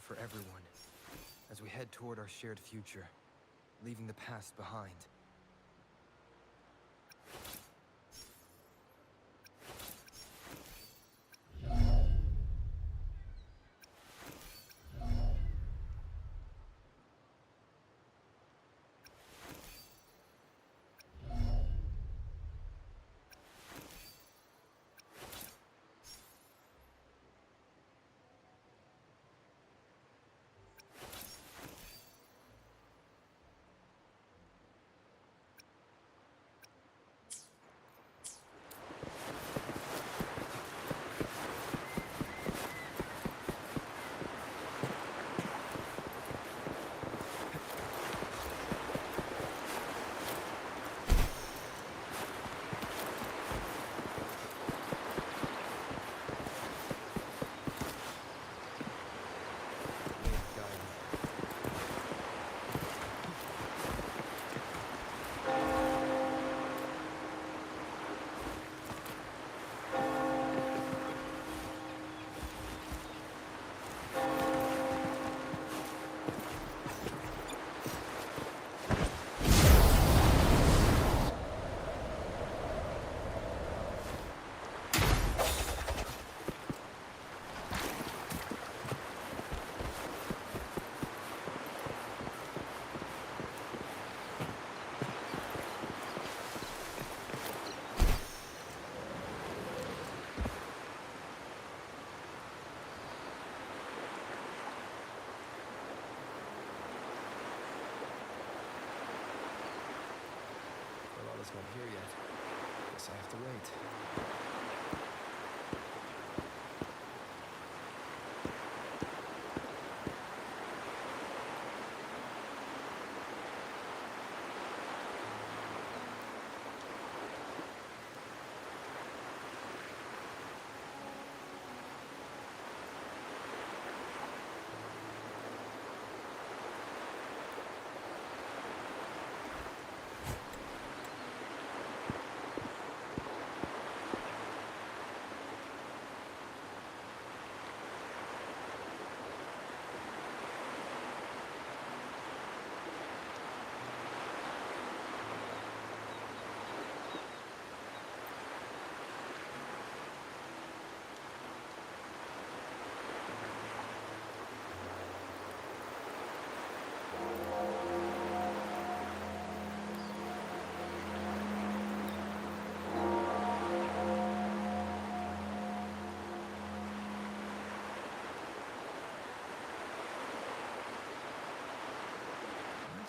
for everyone, as we head toward our shared future, leaving the past behind. It's not here yet. Guess I have to wait.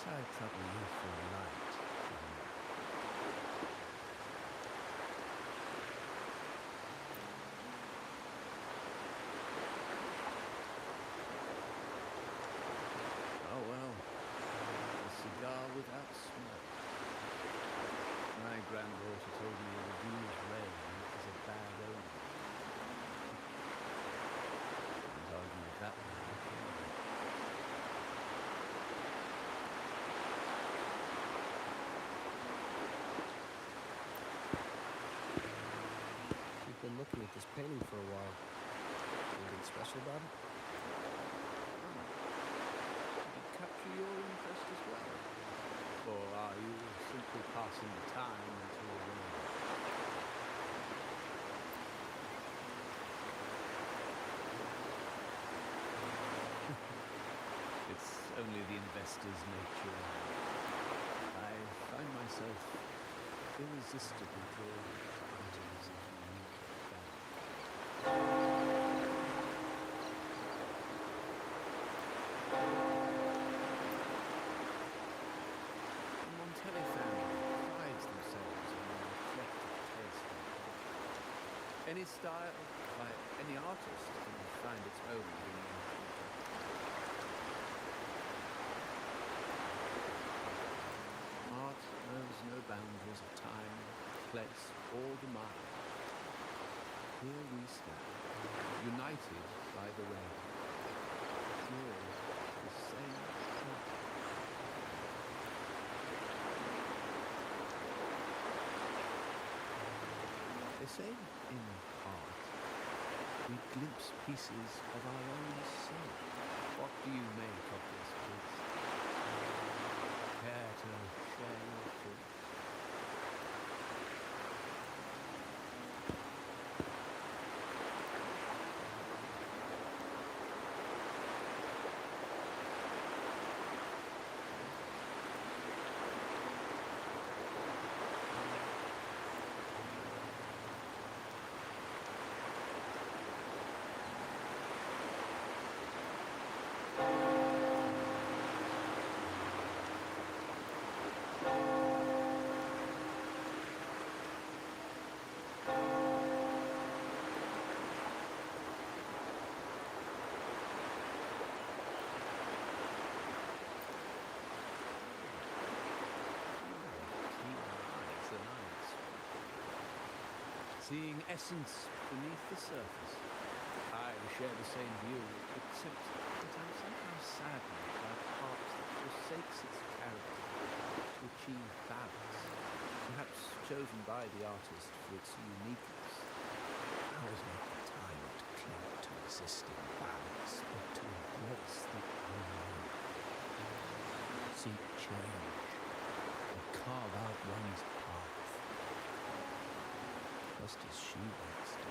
I trouble you for a night. Oh well, a cigar without smoke. My granddaughter told me a reduced rain is a bad omen. Can't argue with that one. Been looking at this painting for a while. Anything special about it? Did it capture your interest as well? Or are you simply passing the time until the rain? It's only the investor's nature. I find myself irresistibly drawn to items of unique value. The Montelli family prides themselves on their eclectic taste. Any style, by any artist, can find its own in art knows no boundaries of time, place, or the mind. Here we stand, united by the rain. All the same truth. They say in art, we glimpse pieces of our own soul. What do you make of this, please? Care to share your thoughts? Seeing essence beneath the surface. I share the same view, except that I'm somehow saddened by the heart that forsakes its character to achieve balance, perhaps chosen by the artist for its uniqueness. Ours not the time to cling to existing balance, but to embrace the unknown. Seek change, and carve out one's path, just as she once did.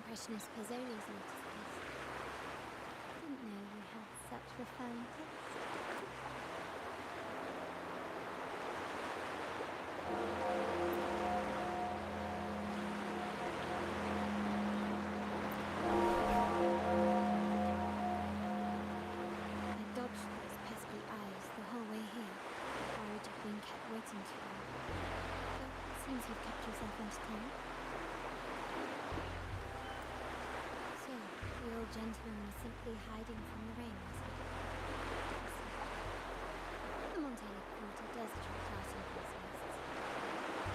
Impressionist Pizzoli's latest piece. Didn't know you had such refined taste. I dodged those pesky eyes the whole way here, worried you'd been kept waiting too long. But it seems you've kept yourself entertained. The old gentleman was simply hiding from the rain, was he? The Montana Quarter does attract art enthusiasts.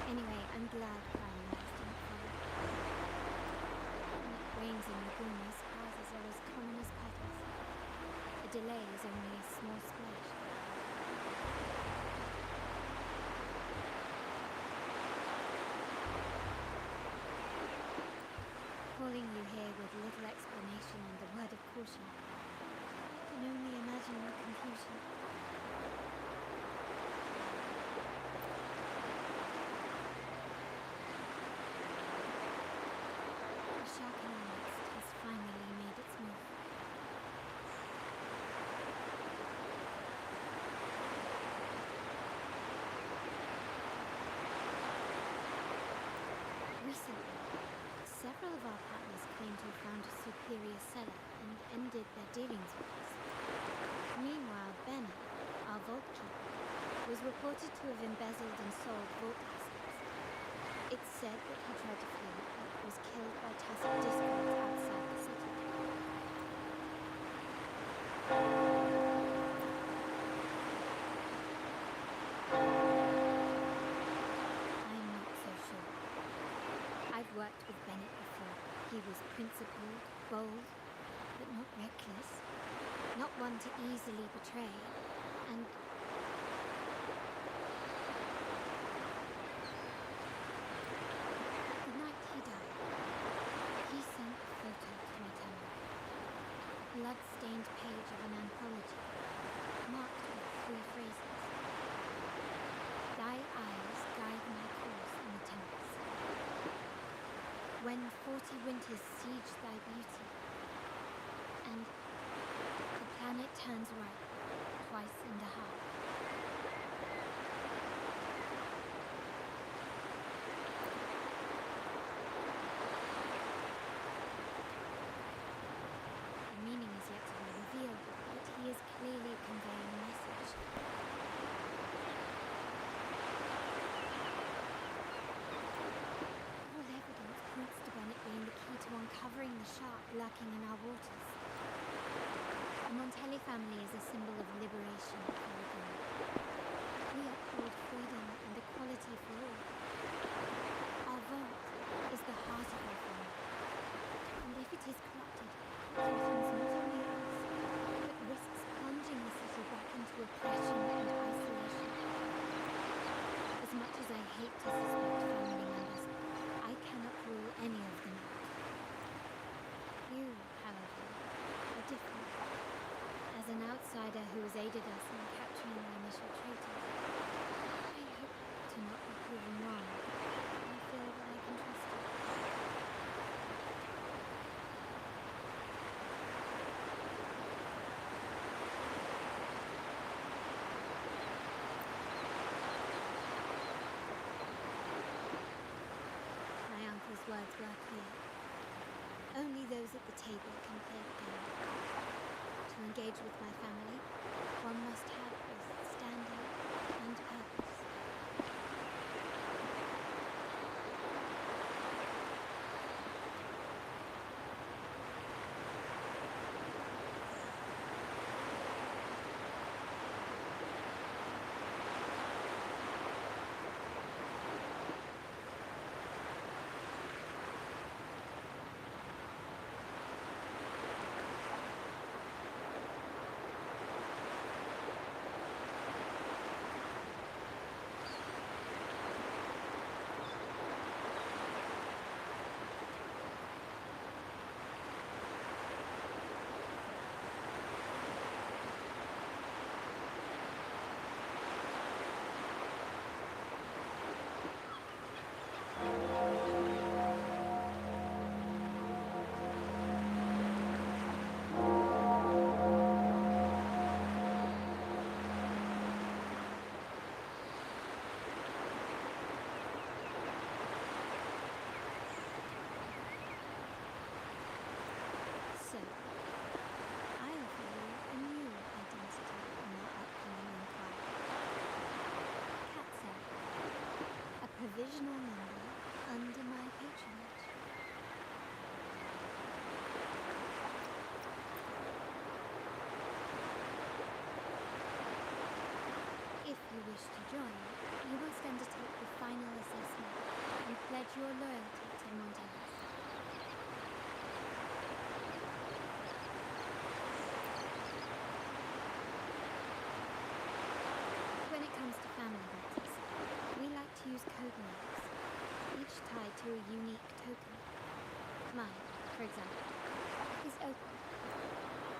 Anyway, I'm glad Crown Lights didn't follow. When it rains in Laguna, surprises are as common as puddles. A delay is only a small splash. Calling you here with little explanation and a word of caution, I can only imagine your confusion. The shark in our midst has finally made its move. Recently, several of our partners claim to have found a superior seller and ended their dealings with us. Meanwhile, Bennett, our vault keeper, was reported to have embezzled and sold vault assets. It's said that he tried to flee, but was killed by tacit discords outside the city. I'm not so sure. I've worked with Bennett before. He was principled, bold, but not reckless. Not one to easily betray. And the night he died, he sent a photo to me, Tony. A blood-stained page of an anthology, marked with 3 phrases. Thy eyes guide my course in the tempest. When 40 winters siege thy beauty, and the planet turns right twice and a half. The meaning is yet to be revealed, but he is clearly conveying a message. lacking in our waters. The Montelli family is a symbol of liberation for women. We uphold freedom and equality for all. Our vault is the heart of our family. And if it is corrupted, it threatens not only us, but risks plunging the city back into oppression and isolation. As much as I hate to suspect family members, I cannot rule any of them out. You, however, are different. As an outsider who has aided us in capturing the initial traitors, I hope to not be proven wrong. I feel that I can trust you. My uncle's words were clear. Only those at the table can play the game. To engage with my family, one must have both standing and purpose. So, I offer you a new identity in our upcoming inquiry. Katza, a provisional member under my patronage. If you wish to join, you must undertake the final assessment and pledge your loyalty to Montellis. When it comes to family matters, we like to use code names, each tied to a unique token. Mine, for example, is Opal.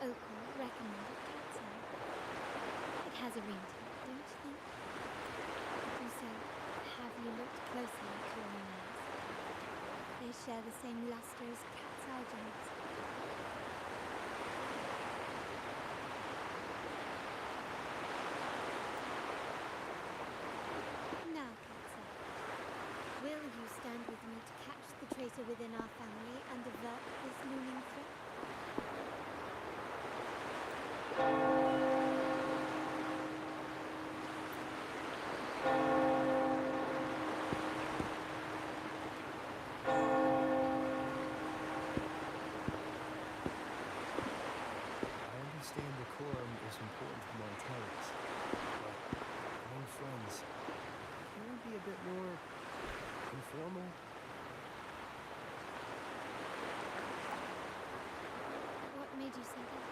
Opal recommended Katza. It has a ring to it, don't you think? And so, have you looked closely at your own eyes? They share the same luster as cat's eye gems. Now, Katza, will you stand with me to catch the traitor within our family and avert this looming threat? I understand decorum is important to Montellis, but among friends, can we be a bit more informal? What made you say that?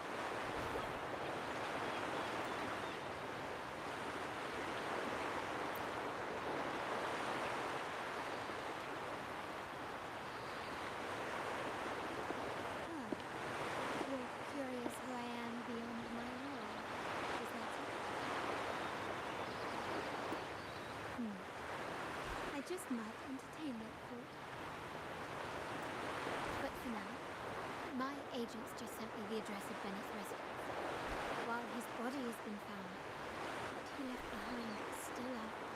You're curious who I am beyond my role, is that it? I just might entertain that thought. But for now, my agents just sent me the address of Bennett's residence. While his body has been found, what he left behind is still out there.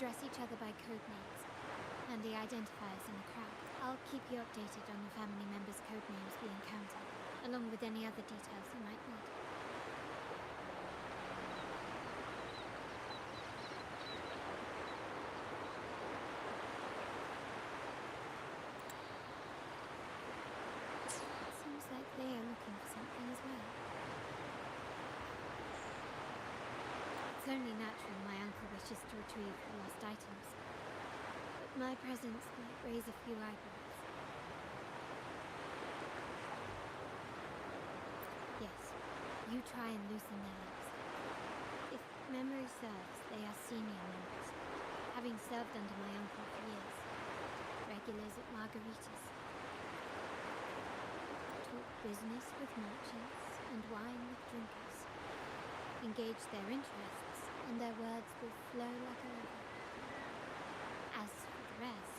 address each other by code names, handy identifiers in the crowd. I'll keep you updated on the family members' code names we encounter, along with any other details you might need. Seems like they are looking for something as well. It's only natural my uncle wishes to retrieve the lost items, but my presence might raise a few eyebrows. Yes, you try and loosen their lips. If memory serves, they are senior members, having served under my uncle for years. Regulars at Margaritas. Talk business with merchants and wine with drinkers. Engage their interests, and their words will flow like a river. As for the rest...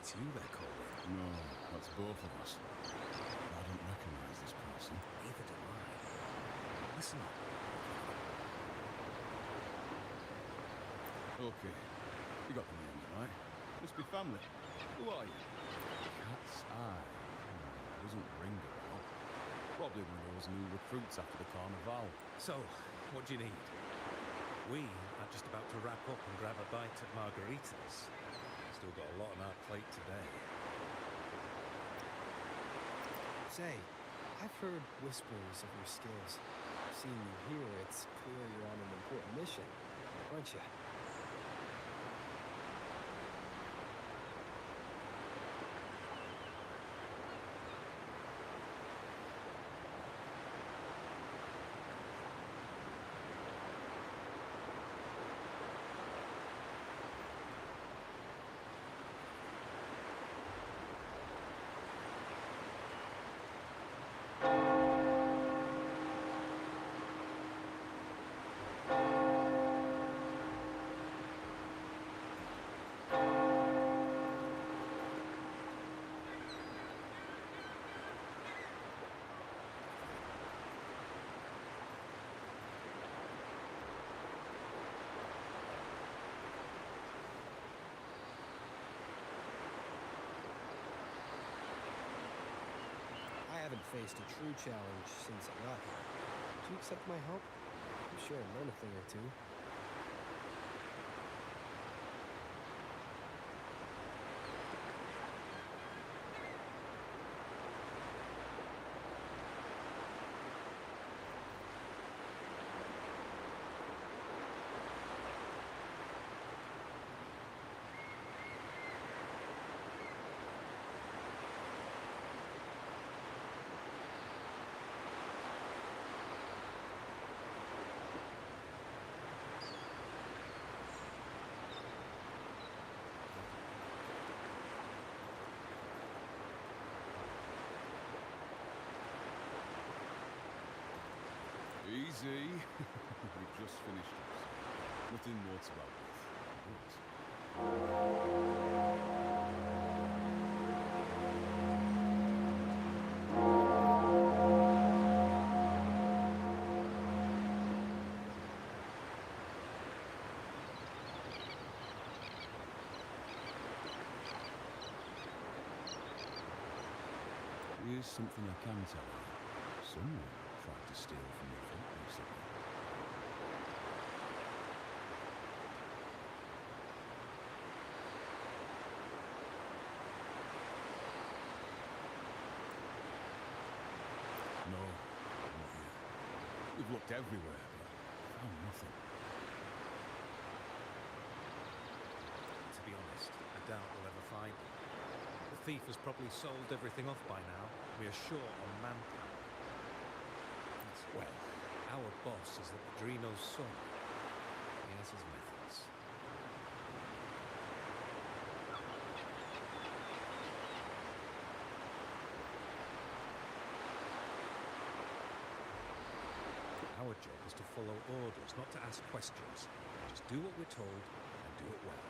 It's you they're calling. No, that's both of us. I don't recognize this person. Neither do I. Listen up. Okay, you got the names right. Must be family. Who are you? Cat's Eye. Doesn't ring a bell. Probably one of those new recruits after the carnival. So, what do you need? We are just about to wrap up and grab a bite at Margarita's. Still got a lot on our plate today. Say, I've heard whispers of your skills. Seeing you here, it's clear you're on an important mission, aren't you? I haven't faced a true challenge since I got here. Do you accept my help? I'm sure I learn a thing or two. Easy. We've just finished this. Nothing more to add with. Here's something I can tell you. Someone tried to steal from your vault recently. No, not here. We've looked everywhere, but found nothing. To be honest, I doubt we'll ever find it. The thief has probably sold everything off by now. We are short on manpower. Well, our boss is the Padrino's son. He has his methods. Our job is to follow orders, not to ask questions. Just do what we're told and do it well.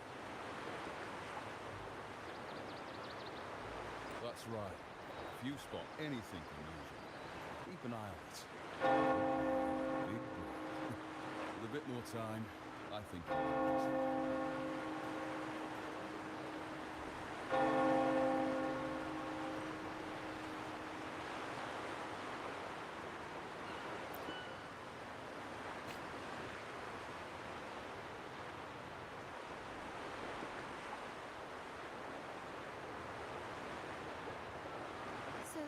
That's right. If you spot anything unusual, keep an eye on it. Big boy. With a bit more time, I think you'll get it. So,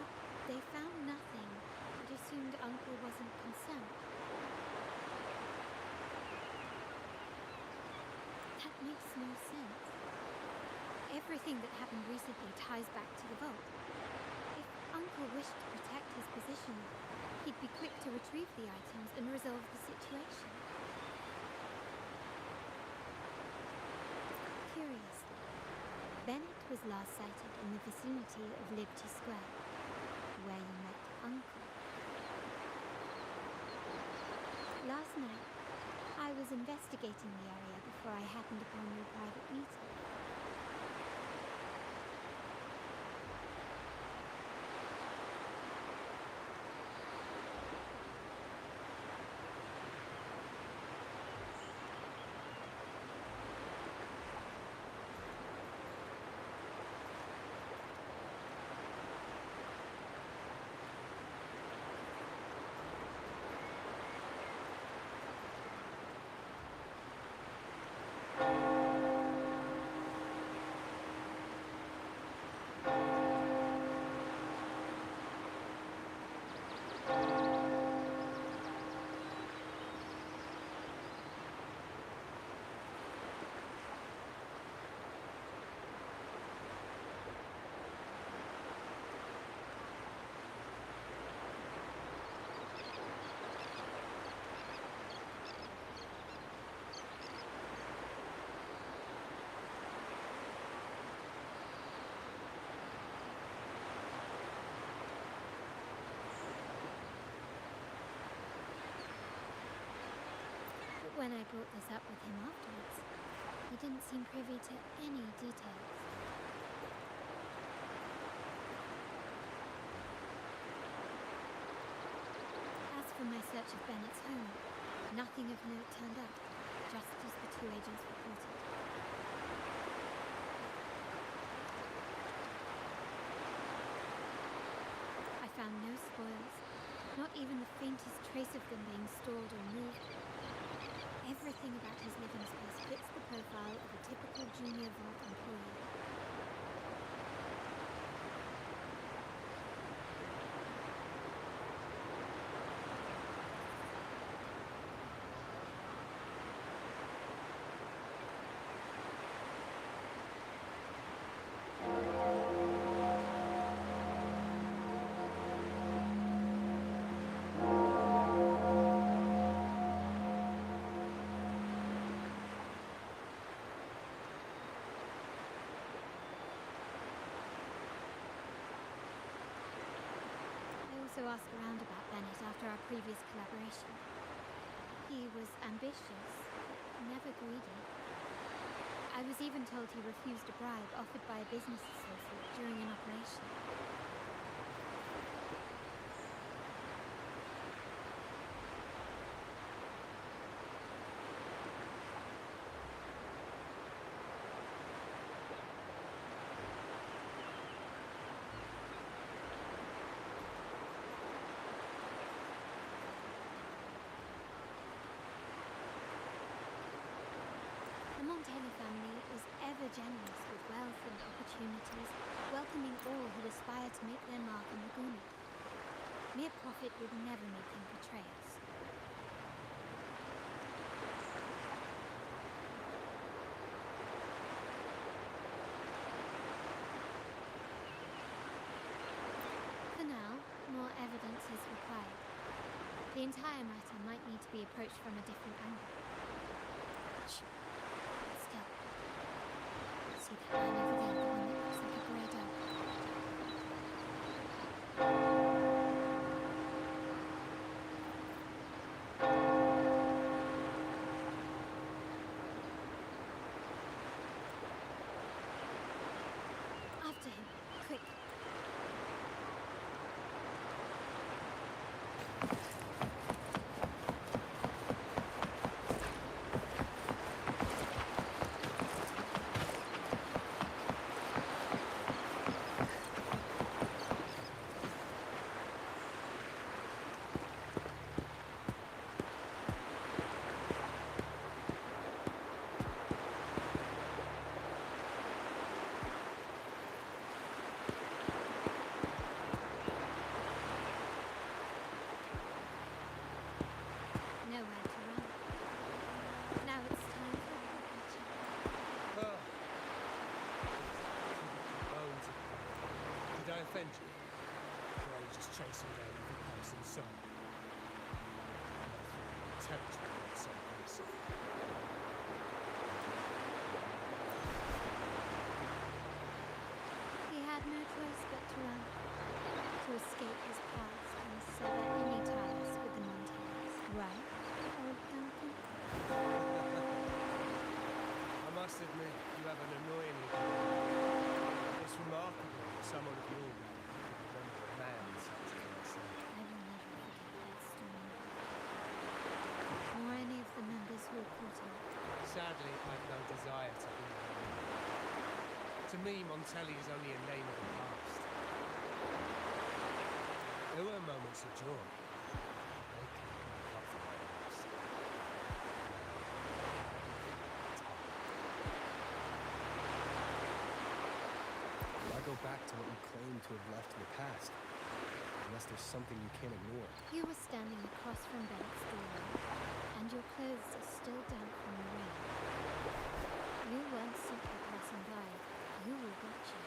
they found nothing, but assumed Uncle wasn't concerned. That makes no sense. Everything that happened recently ties back to the vault. If Uncle wished to protect his position, he'd be quick to retrieve the items and resolve the situation. Curiously, Bennett was last sighted in the vicinity of Liberty Square, where you met Uncle. Last night, I was investigating the area before I happened upon your private meeting. When I brought this up with him afterwards, he didn't seem privy to any details. As for my search of Bennett's home, nothing of note turned up, just as the two agents reported. I found no spoils, not even the faintest trace of them being stored or moved. Everything about his living space fits the profile of a typical junior vault employee. I also asked around about Bennett after our previous collaboration. He was ambitious, never greedy. I was even told he refused a bribe offered by a business associate during an operation. The Montella family was ever generous with wealth and opportunities, welcoming all who aspire to make their mark on Laguna. Mere profit would never make them betray us. For now, more evidence is required. The entire matter might need to be approached from a different angle. Shh. Still. See that man over there, the one that looks like a grey dog? After him, quick. Nowhere to run. Now it's time for adventure. Bones. Did I offend you? Or are you just chasing down every person so? Intelligent in some person. He had no choice but to run, to escape his past and sever any ties with the Montellas. Right, old Duncan? I must admit, you have an annoyingly good. It's remarkable that someone of your rank could remember a man such as myself. I will never forget that storm. Nor any of the members who reported. Sadly, I've no desire to be one. To me, Montelli is only a name of the past. There were moments of joy. They came up from my lips. Why go back to what you claim to have left in the past? Unless there's something you can't ignore. You were standing across from Bennett's doorway, and your clothes are still damp from the rain. You weren't simply passing by, you were watching.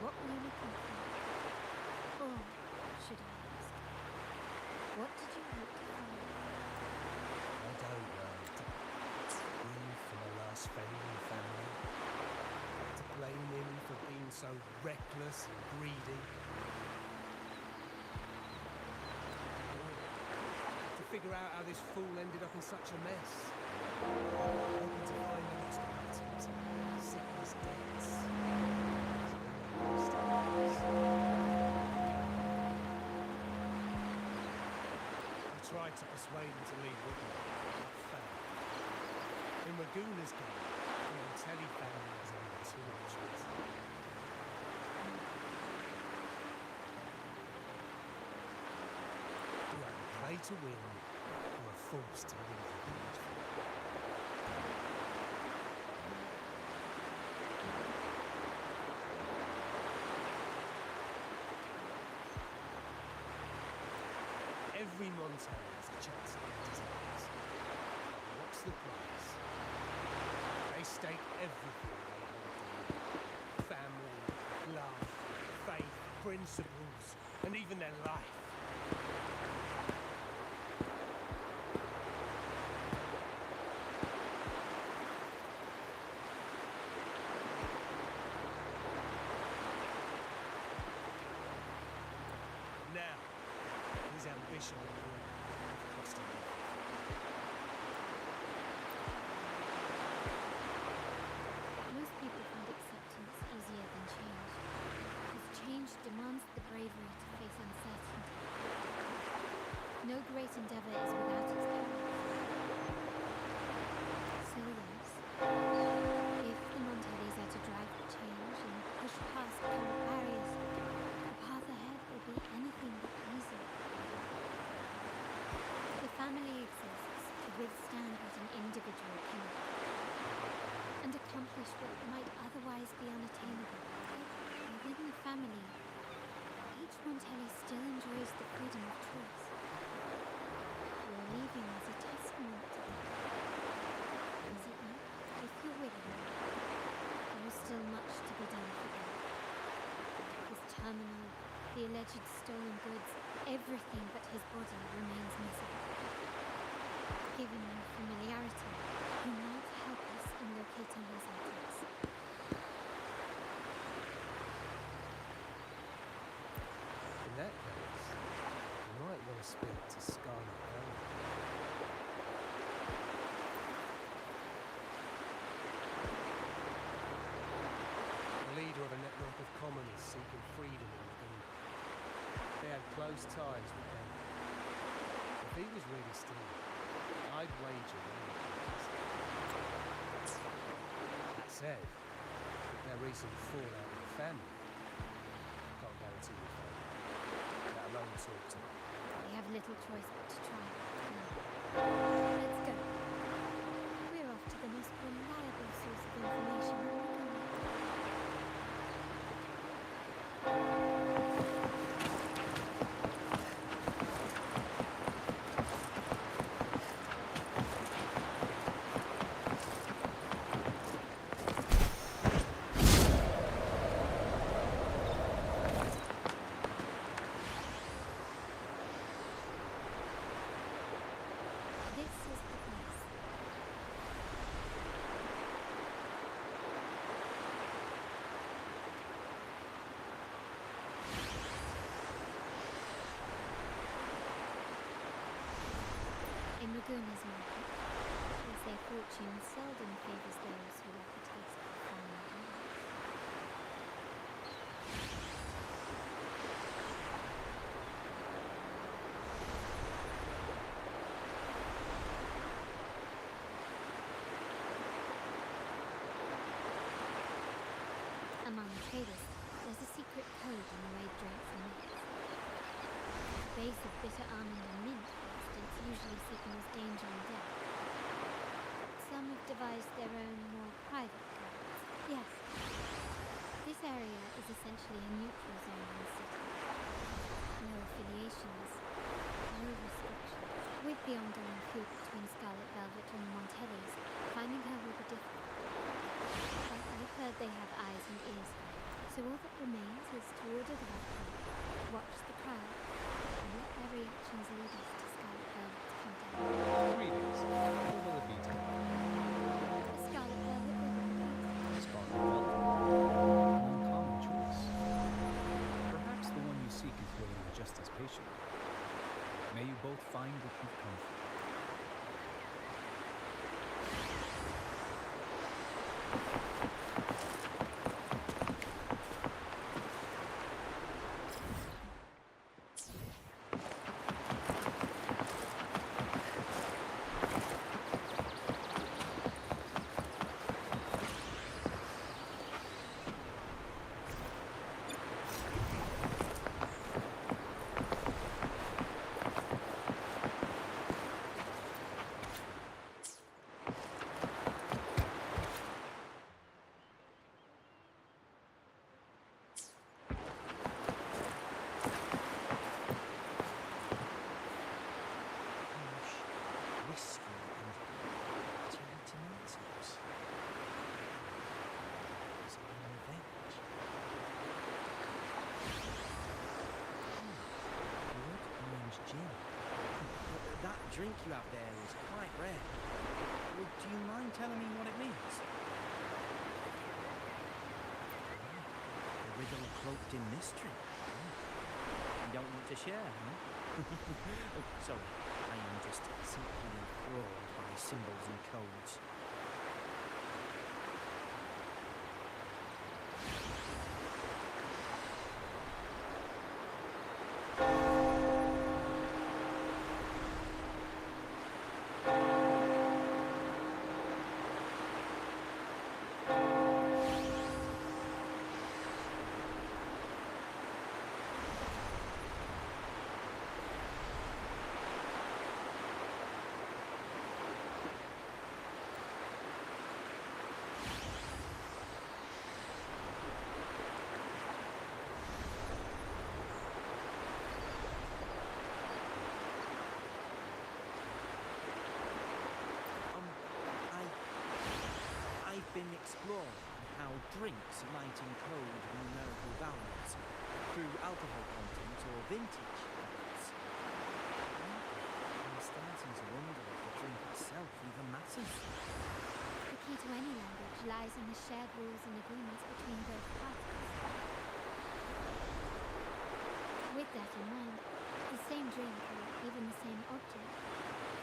What were you looking for? Or, should I ask, what did you hope to find? I don't know. Grief from a last failing family. To blame him for being so reckless and greedy. Or to figure out how this fool ended up in such a mess. Hoping to find the lost items, sickness debts. I tried to persuade him to leave Wuthering, but failed. In Raguna's game, the Montelli family was under two options. You either play to win, or are forced to leave the village. Every Montelli has a chance at their desires. But what's the price? They stake everything they hold dear. Family, love, faith, principles, and even their life. Now, his ambition will cost him. Most people find acceptance easier than change, because change demands the bravery to face uncertainty. No great endeavor is without its perils. So yes, if the Montellis are to drive the change and push past current barriers, the path ahead will be anything but easy. The family exists to withstand what an individual cannot, and accomplish what might otherwise be unattainable. But within the family, each Montelli still enjoys the freedom of choice. Your leaving is a testament to that. Is it not? If you're with him, there is still much to be done for them. His terminal, the alleged stolen goods, everything but his body remains missing. Given our familiarity, you might help us in locating his items. In that case, you might want to speak to Scarlet Velvet. The leader of a network of commoners seeking freedom in Laguna. They had close ties with them. If he was really stealing, I'd wager they were pleased. That said, with their recent fallout with the family, I can't guarantee you favour, let alone talk to them. We have little choice but to try. Now, let's go. We're off to the most reliable source of information on Laguna. This is the place. In Raguna's market, they say fortune seldom favors those who like a taste of fine wine. Among traders, there's a secret code in the way drinks are mixed. The base of bitter almond and mint, for instance, usually signals danger and death. Some have devised their own more private codes. Yes, this area is essentially a neutral zone in the city. No affiliations, no restrictions. With the ongoing feud between Scarlet Velvet and the Montellis, finding her will be difficult. But I've heard they have eyes and ears for her, so all that remains is to order the right thing, watch the crowd, and let their reactions lead us to Scarlet Velvet's contact. Greetings. What will it be tonight? A Scarlet Velvet will bring me. Scarlet Velvet. An uncommon choice. Perhaps the one you seek is waiting just as patiently. May you both find what you've come for. drink you have there is quite rare. Would you mind telling me what it means? A riddle cloaked in mystery. You don't want to share, huh? Oh, sorry. I am just simply enthralled by symbols and codes. I've been exploring how drinks might encode numerical values through alcohol content or vintage levels. I'm starting to wonder if the drink itself even matters. The key to any language lies in the shared rules and agreements between both parties. With that in mind, the same drink or even the same object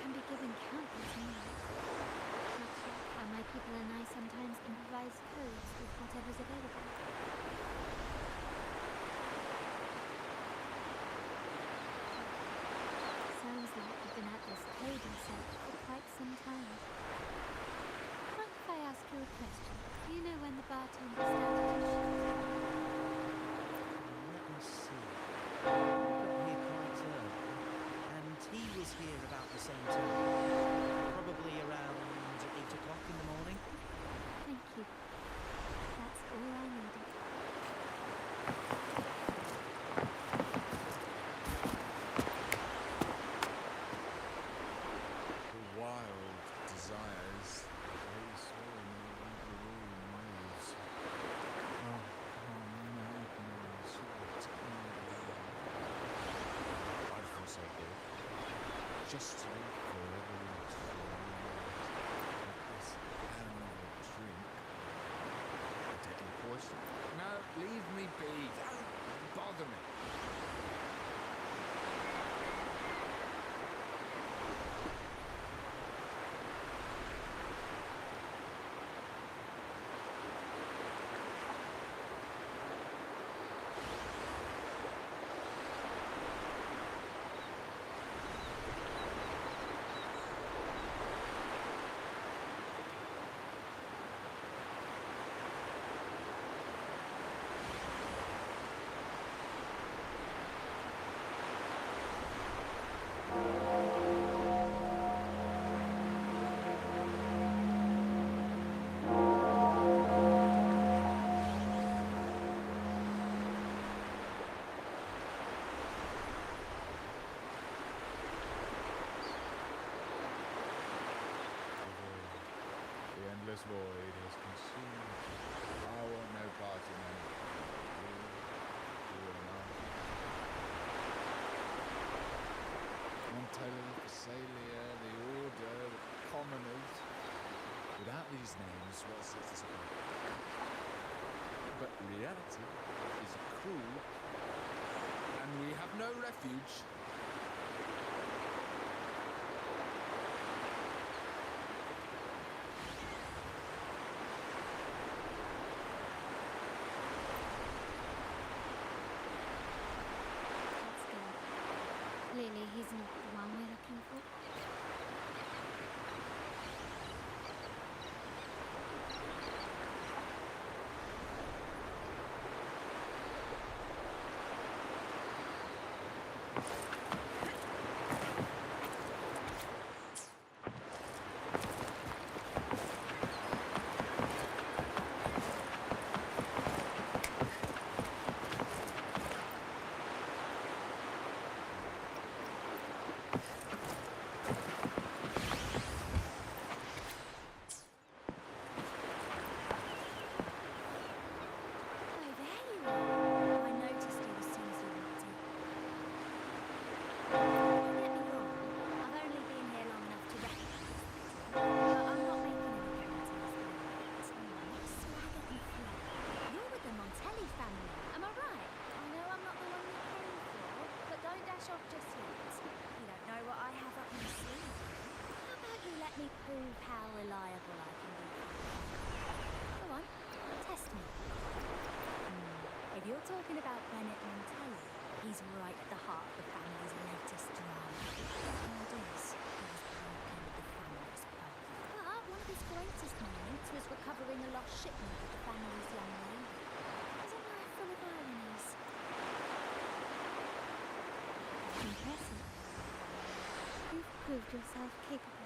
can be given countless meanings. Much like how my people and I sometimes improvise codes with whatever's available. Sounds like you've been at this coding search for quite some time. Mind if I ask you a question? Do you know when the bartender started his shift? Let me see. He got here quite early, and he was here about the same time. Probably around 8 o'clock in the morning. Thank you. That's all I needed. The wild desires they saw in the room moves. Oh, how madness what I feel so good. Just to live forever entwined with this animal drink. A deadly poison. No, leave me be. Don't bother me. The endless void has consumed. I want no part in anything. You and I. Montella, Phasalia, the Order, the Commoners. Without these names, what sets us apart? But reality is cruel, And we have no refuge. Let's go. Clearly, he's not the one we're looking for. Oh, there you are. I noticed you as soon as you walked in. you're talking about Bennett Montelli, he's right at the heart of the family's latest drama. Word is, he was broken with the family's oath. But one of his greatest moments was recovering a lost shipment of the family's young lady. It was a life full of ironies. Impressive. You've proved yourself capable.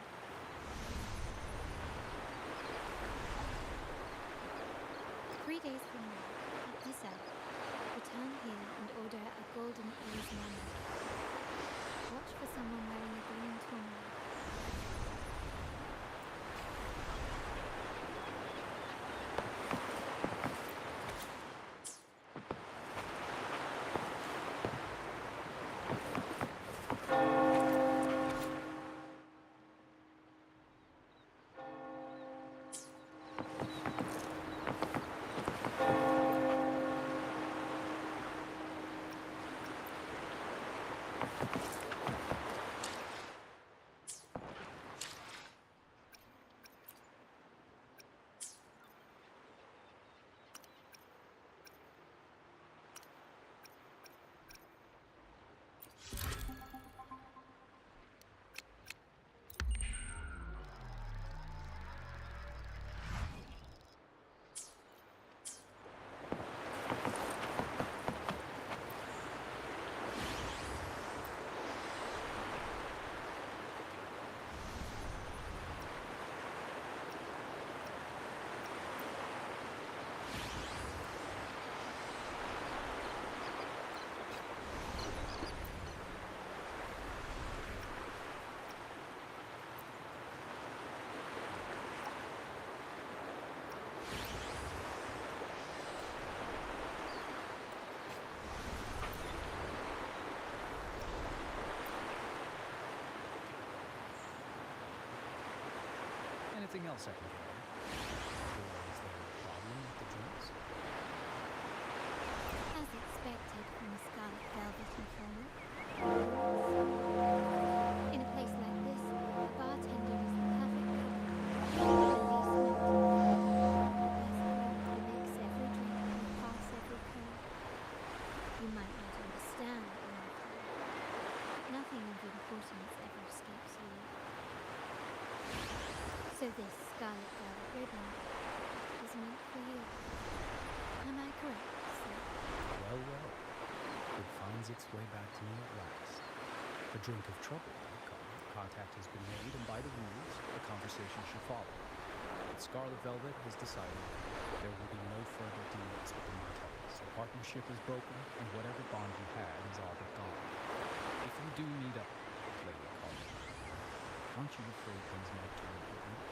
3 days from now, at this hour, return here and order a golden A's manor. Watch for someone wearing a green tourmaline. Anything else I can do? Or is there a problem with the drinks? As expected from a scarlet velvet informer. In a place like this, a bartender is the perfect company. The least known, the best friend who makes every drink and pass every curve. You might not understand all of them, but nothing of importance ever escapes you. So this scarlet velvet ribbon is meant for you. Am I correct, sir? Well, well. It finds its way back to me at last. A drink of trouble, contact has been made, and by the rules, a conversation should follow. But Scarlet Velvet has decided there will be no further dealings with the Martellis. The partnership is broken, and whatever bond you had is all but gone. If you do meet up, Lady Carter, aren't you afraid things might turn different?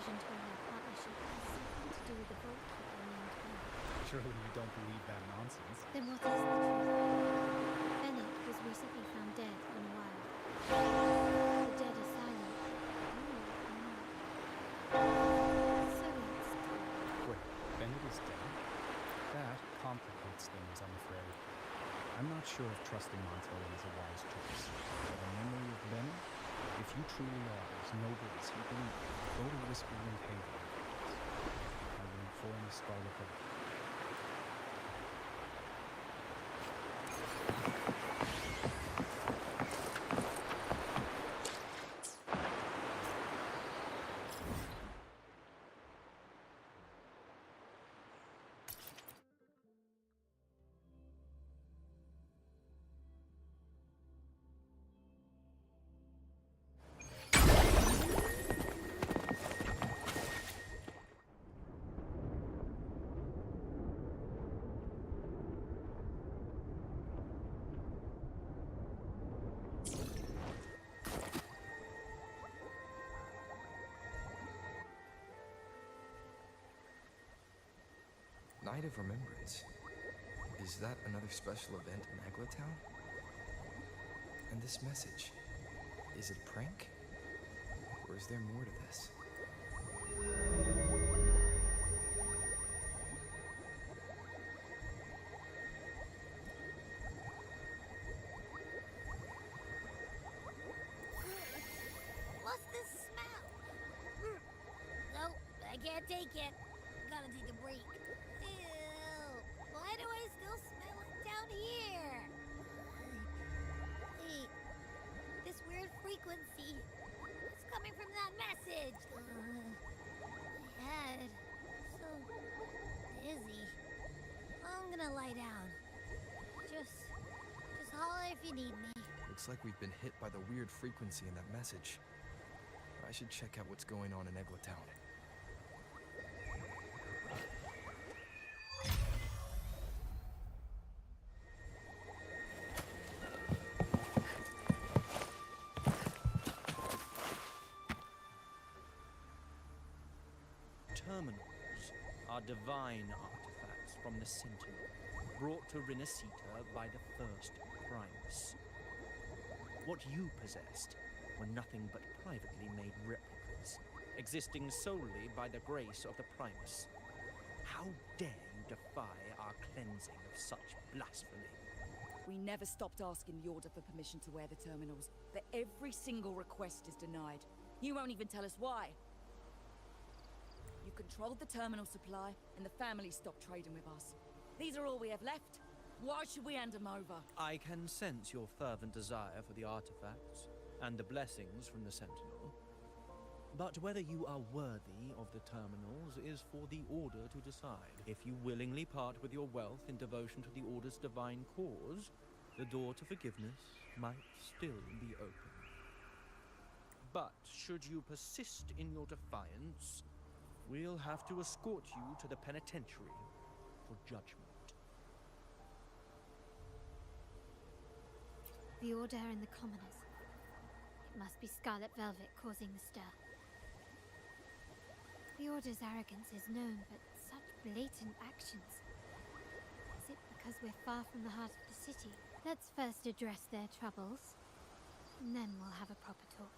decision to end our partnership has something to do with the vault-keeper named Bennett. Surely you don't believe that nonsense. Then what is the truth? Bennett was recently found dead in a wild. The dead are silent. So let's talk. Wait, Bennett is dead? That complicates things, I'm afraid. I'm not sure if trusting Montelli is a wise choice. But in memory of Bennett, if you truly are as noble as you believe, go to Whispering Haven. I will inform the Scarlet Velvet. Night of Remembrance. Is that another special event in Eglatown? And this message, is it a prank? Or is there more to this? What's this smell? Nope, I can't take it. Gotta take a break. Ew, why do I still smell it down here? Wait, this weird frequency. It's coming from that message. My head, so dizzy. I'm gonna lie down. Just holler if you need me. Looks like we've been hit by the weird frequency in that message. I should check out what's going on in Eglatown. Terminals are divine artifacts from the Sentinel, brought to Renacita by the first Primus. What you possessed were nothing but privately made replicas, existing solely by the grace of the Primus. How dare you defy our cleansing of such blasphemy? We never stopped asking the Order for permission to wear the terminals, but every single request is denied. You won't even tell us why. You controlled the terminal supply, and the family stopped trading with us. These are all we have left. Why should we hand them over? I can sense your fervent desire for the artifacts and the blessings from the Sentinel. But whether you are worthy of the terminals is for the Order to decide. If you willingly part with your wealth in devotion to the Order's divine cause, the door to forgiveness might still be open. But should you persist in your defiance, we'll have to escort you to the penitentiary for judgment. The Order and the Commoners. It must be Scarlet Velvet causing the stir. The Order's arrogance is known, but such blatant actions. Is it because we're far from the heart of the city? Let's first address their troubles, and then we'll have a proper talk.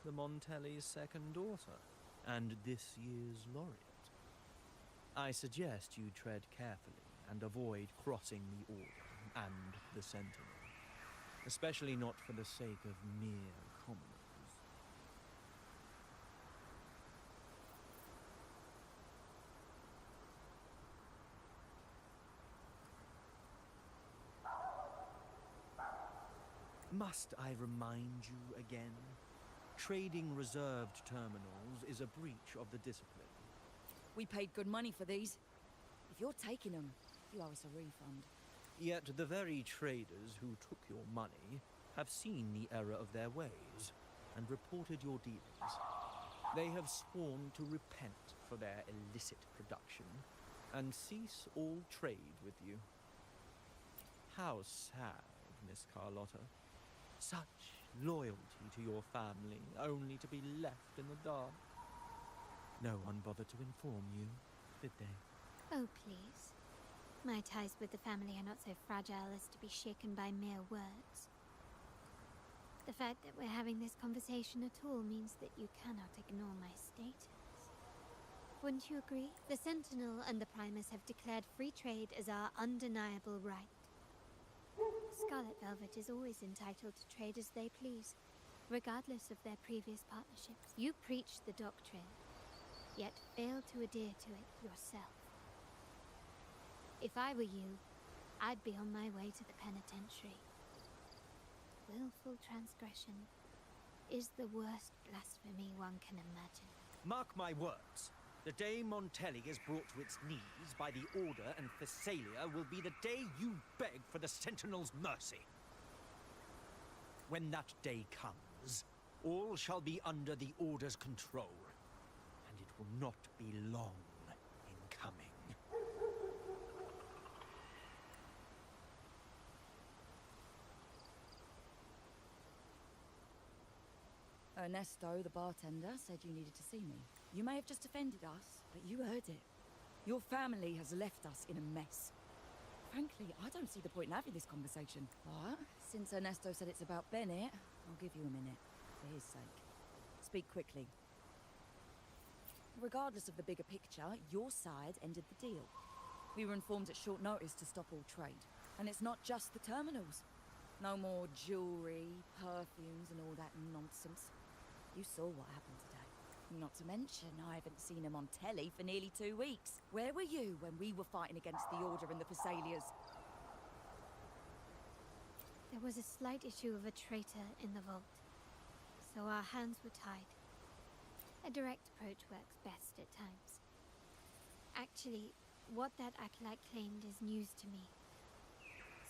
The Montelli's second daughter, and this year's laureate. I suggest you tread carefully and avoid crossing the Order and the Sentinel, especially not for the sake of mere commoners. Must I remind you again? Trading reserved terminals is a breach of the discipline. We paid good money for these. If you're taking them, you owe us a refund. Yet the very traders who took your money have seen the error of their ways and reported your dealings. They have sworn to repent for their illicit production and cease all trade with you. How sad, Miss Carlotta. Such loyalty to your family, only to be left in the dark. No one bothered to inform you, did they? Oh, please. My ties with the family are not so fragile as to be shaken by mere words. The fact that we're having this conversation at all means that you cannot ignore my status. Wouldn't you agree? The Sentinel and the Primus have declared free trade as our undeniable right. Scarlet Velvet is always entitled to trade as they please, regardless of their previous partnerships. You preach the doctrine, yet fail to adhere to it yourself. If I were you, I'd be on my way to the penitentiary. Willful transgression is the worst blasphemy one can imagine. Mark my words. The day Montelli is brought to its knees by the Order and Thessalia will be the day you beg for the Sentinel's mercy. When that day comes, all shall be under the Order's control, and it will not be long in coming. Ernesto, the bartender, said you needed to see me. You may have just offended us, but you heard it. Your family has left us in a mess. Frankly, I don't see the point in having this conversation. But since Ernesto said it's about Bennett, I'll give you a minute, for his sake. Speak quickly. Regardless of the bigger picture, your side ended the deal. We were informed at short notice to stop all trade. And it's not just the terminals. No more jewelry, perfumes, and all that nonsense. You saw what happened today. Not to mention, I haven't seen him on telly for nearly 2 weeks. Where were you when we were fighting against the Order and the Thessalias? There was a slight issue of a traitor in the vault, so our hands were tied. A direct approach works best at times. Actually, what that acolyte claimed is news to me.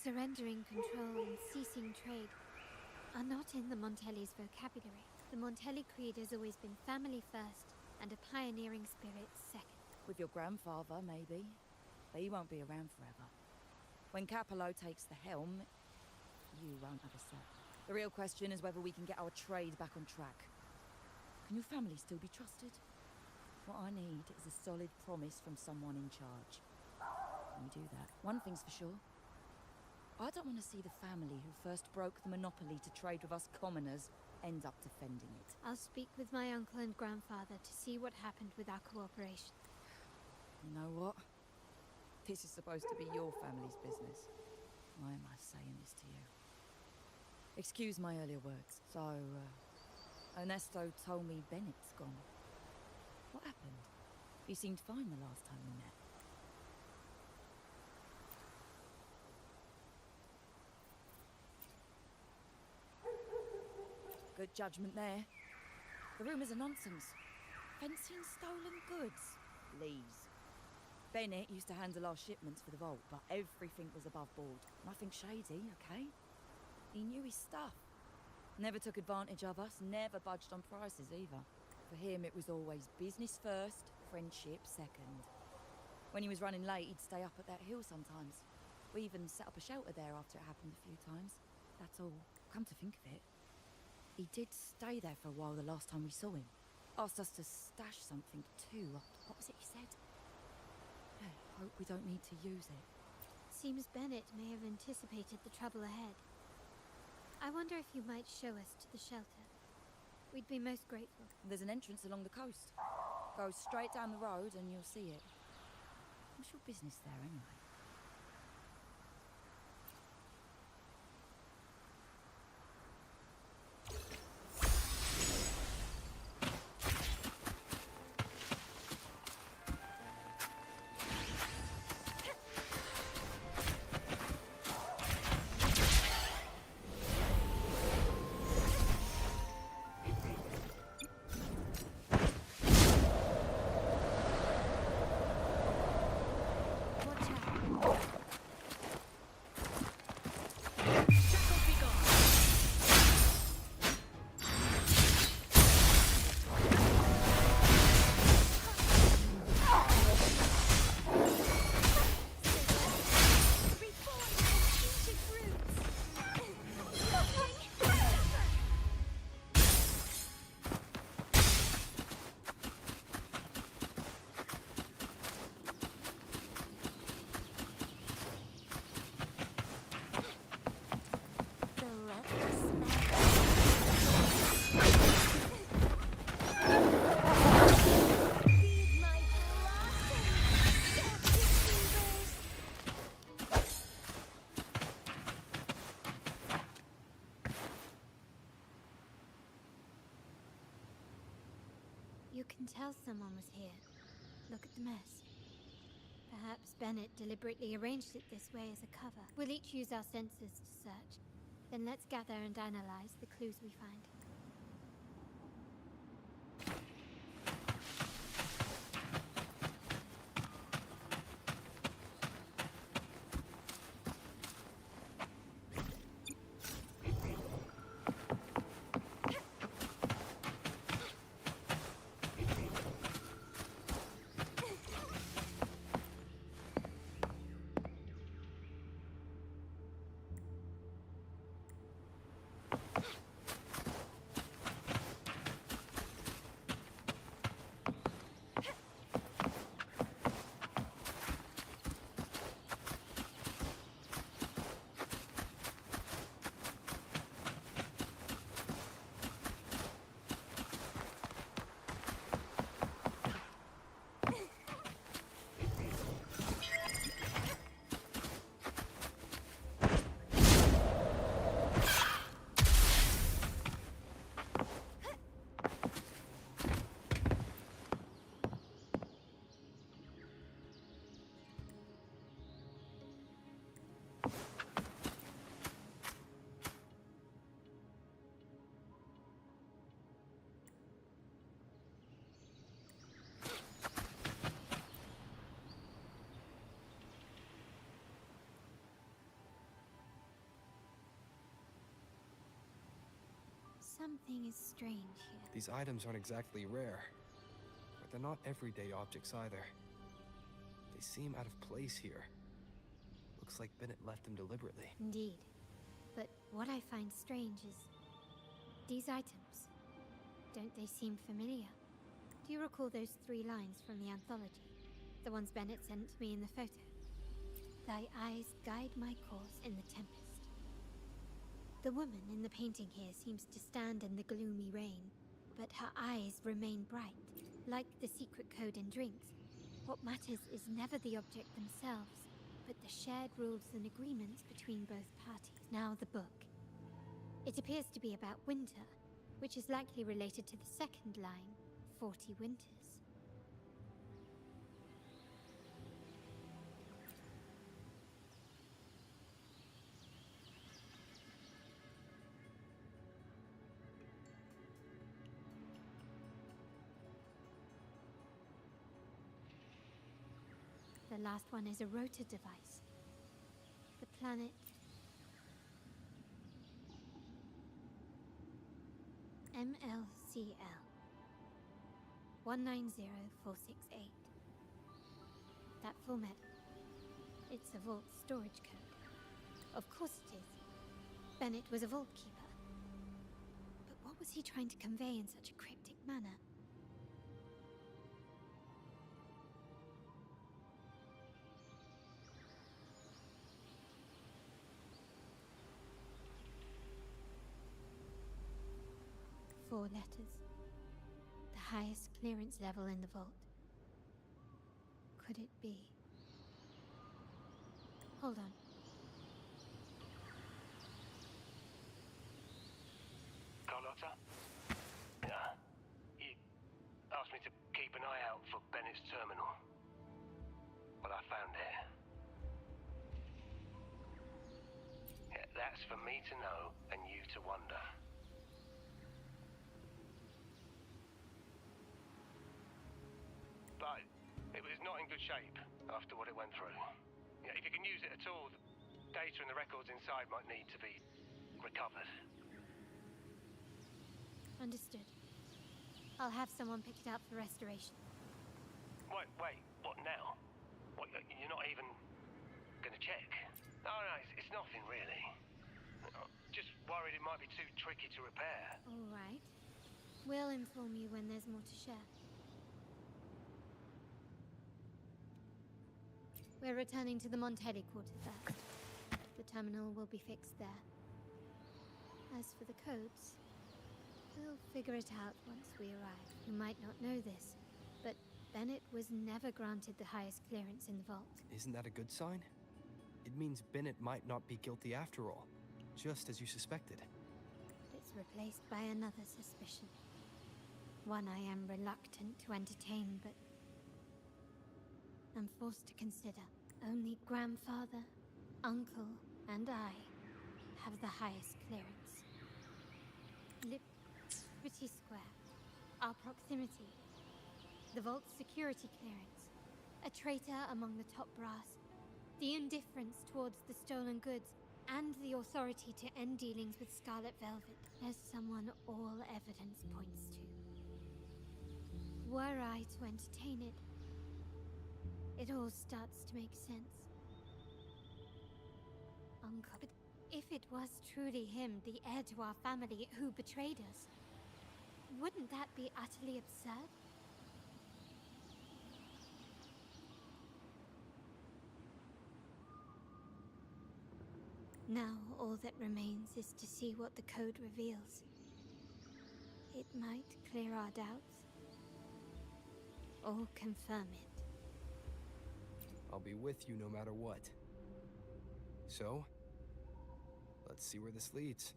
Surrendering control and ceasing trade are not in the Montelli's vocabulary. The Montelli creed has always been family first and a pioneering spirit second. With your grandfather, maybe. But he won't be around forever. When Capello takes the helm, you won't have a say. The real question is whether we can get our trade back on track. Can your family still be trusted? What I need is a solid promise from someone in charge. Can we do that? One thing's for sure. I don't want to see the family who first broke the monopoly to trade with us commoners end up defending it. I'll speak with my uncle and grandfather to see what happened with our cooperation. You know what? This is supposed to be your family's business. Why am I saying this to you? Excuse my earlier words. So, Ernesto told me Bennett's gone. What happened? He seemed fine the last time we met. Good judgment there. The rumours are nonsense. Fencing stolen goods. Lees. Bennett used to handle our shipments for the vault, but everything was above board. Nothing shady, okay? He knew his stuff. Never took advantage of us, never budged on prices either. For him, it was always business first, friendship second. When he was running late, he'd stay up at that hill sometimes. We even set up a shelter there after it happened a few times. That's all. Come to think of it, he did stay there for a while the last time we saw him. Asked us to stash something too. What was it he said? Yeah, hope we don't need to use it. Seems Bennett may have anticipated the trouble ahead. I wonder if you might show us to the shelter. We'd be most grateful. There's an entrance along the coast. Go straight down the road and you'll see it. What's your business there anyway? You can tell someone was here. Look at the mess. Perhaps Bennett deliberately arranged it this way as a cover. We'll each use our senses to search. Then let's gather and analyze the clues we find. Something is strange here. These items aren't exactly rare, but they're not everyday objects either. They seem out of place here. Looks like Bennett left them deliberately. Indeed. But what I find strange is these items. Don't they seem familiar? Do you recall those 3 lines from the anthology? The ones Bennett sent me in the photo? Thy eyes guide my course in the tempest. The woman in the painting here seems to stand in the gloomy rain, but her eyes remain bright, like the secret code in drinks. What matters is never the object themselves, but the shared rules and agreements between both parties. Now the book. It appears to be about winter, which is likely related to the second line, 40 winters. The last one is a rotor device. The planet MLCL 190468. That full metal. It's a vault storage code. Of course it is. Bennett was a vault keeper. But what was he trying to convey in such a cryptic manner? Four letters. The highest clearance level in the vault. Could it be? Hold on. Carlotta? Yeah. You asked me to keep an eye out for Bennett's terminal. Well, I found it. Yeah, that's for me to know and you to wonder. But it was not in good shape after what it went through. If you can use it at all, the data and the records inside might need to be recovered. Understood. I'll have someone pick it up for restoration. Wait, what now? What, you're not even gonna check? No, it's nothing really. I'm just worried it might be too tricky to repair. All right. We'll inform you when there's more to share. We're returning to the Montelli quarter first. The terminal will be fixed there. As for the codes, we'll figure it out once we arrive. You might not know this, but Bennett was never granted the highest clearance in the vault. Isn't that a good sign? It means Bennett might not be guilty after all, just as you suspected. It's replaced by another suspicion. One I am reluctant to entertain, but I'm forced to consider. Only grandfather, uncle, and I have the highest clearance. Liberty Square, our proximity, the vault's security clearance, a traitor among the top brass, the indifference towards the stolen goods, and the authority to end dealings with Scarlet Velvet, as someone all evidence points to. Were I to entertain it, it all starts to make sense. Uncle, but if it was truly him, the heir to our family, who betrayed us, wouldn't that be utterly absurd? Now, all that remains is to see what the code reveals. It might clear our doubts, or confirm it. I'll be with you no matter what. So, let's see where this leads.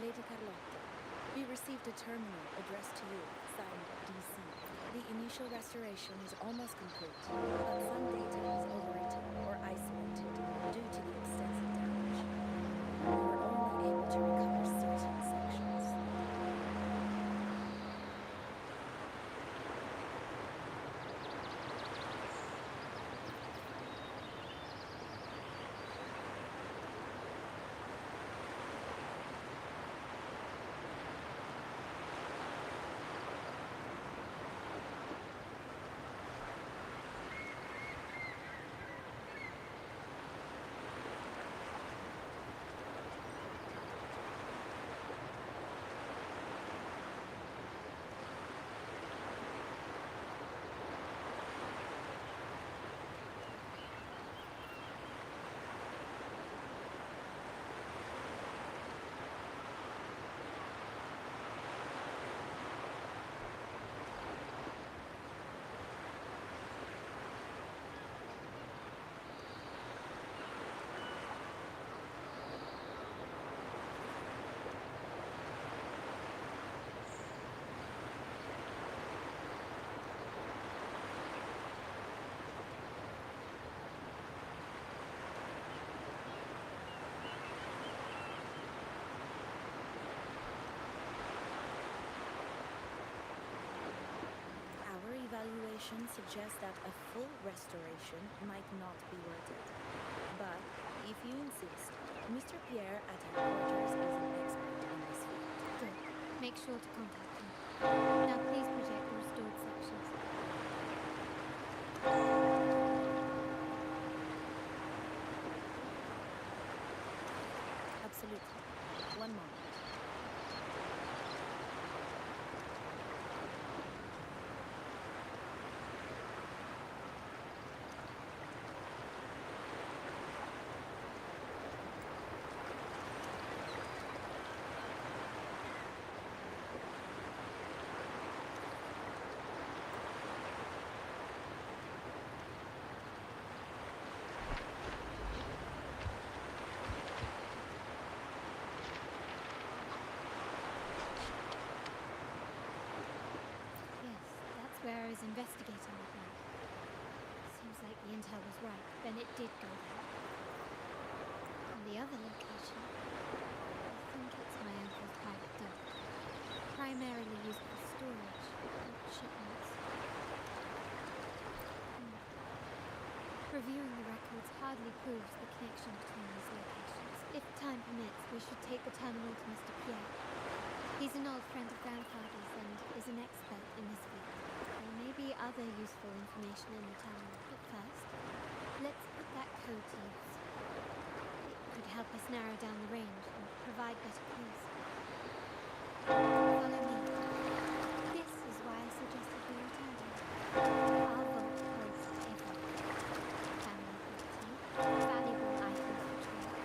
Lady Carlotta, we received a terminal addressed to you, signed DC. The initial restoration is almost complete, but some data is overwritten or isolated due to the extensive damage. We were only able to recover certain sections. Evaluation suggests that a full restoration might not be worth it. But if you insist, Mr. Pierre at headquarters is an expert in this field. Good. Make sure to contact him. Now please project the restored sections. Absolutely. One moment. Where I was investigating with them. Seems like the intel was right. Bennett did go there. And the other location, I think it's my uncle's private dock. Primarily used for storage, not shipments. Reviewing the records hardly proves the connection between these locations. If time permits, we should take the terminal to Mr. Pierre. He's an old friend of Grandfather's and is an expert in this field. There may be other useful information in the terminal, but first, let's put that code to use. It could help us narrow down the range and provide better clues. Follow me. This is why I suggested we return to it. Our vault holds everything. Family property, valuable items for trade,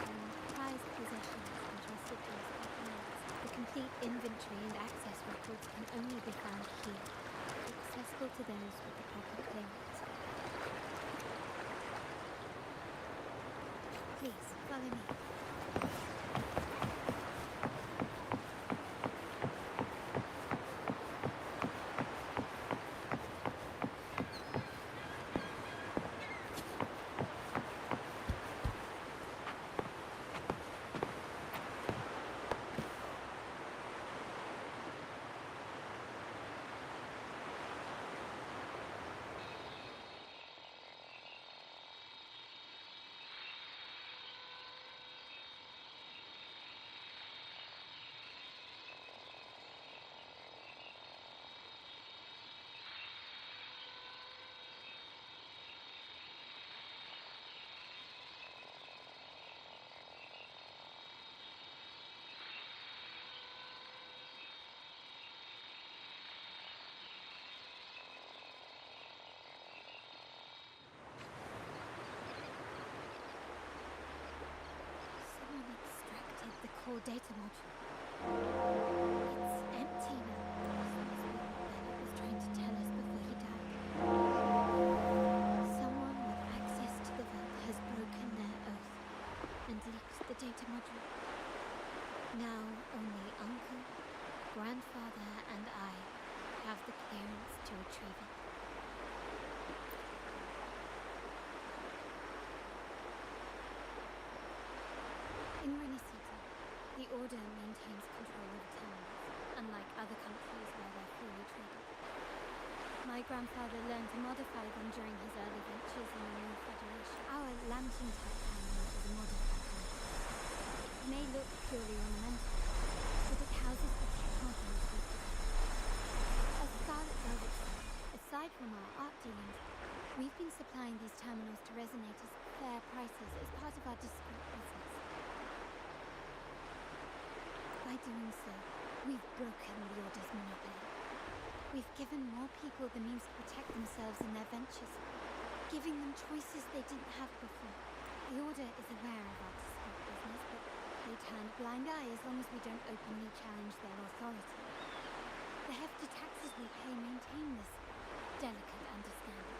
and prized possessions entrusted to us by parents. The complete inventory and access records can only be found here, accessible to those with the proper clearance. Please, follow me. Core data module. It's empty now. That's what Bennett was trying to tell us before he died. Someone with access to the vault has broken their oath and leaked the data module. Now only Uncle, Grandfather, and I have the clearance to retrieve it. In Renisita, the Order maintains control of towns, unlike other countries where they're freely traded. My grandfather learned to modify them during his early ventures in the new Federation. Our lantern-type terminal is a modified one. It may look purely ornamental, but it houses the technology we developed. As Scarlet Velvet said, aside from our art dealings, we've been supplying these terminals to resonators at fair prices as part of our discreet business. By doing so, we've broken the Order's monopoly. We've given more people the means to protect themselves in their ventures, giving them choices they didn't have before. The Order is aware of our discreet business, but they turn a blind eye as long as we don't openly challenge their authority. The hefty taxes we pay maintain this delicate understanding.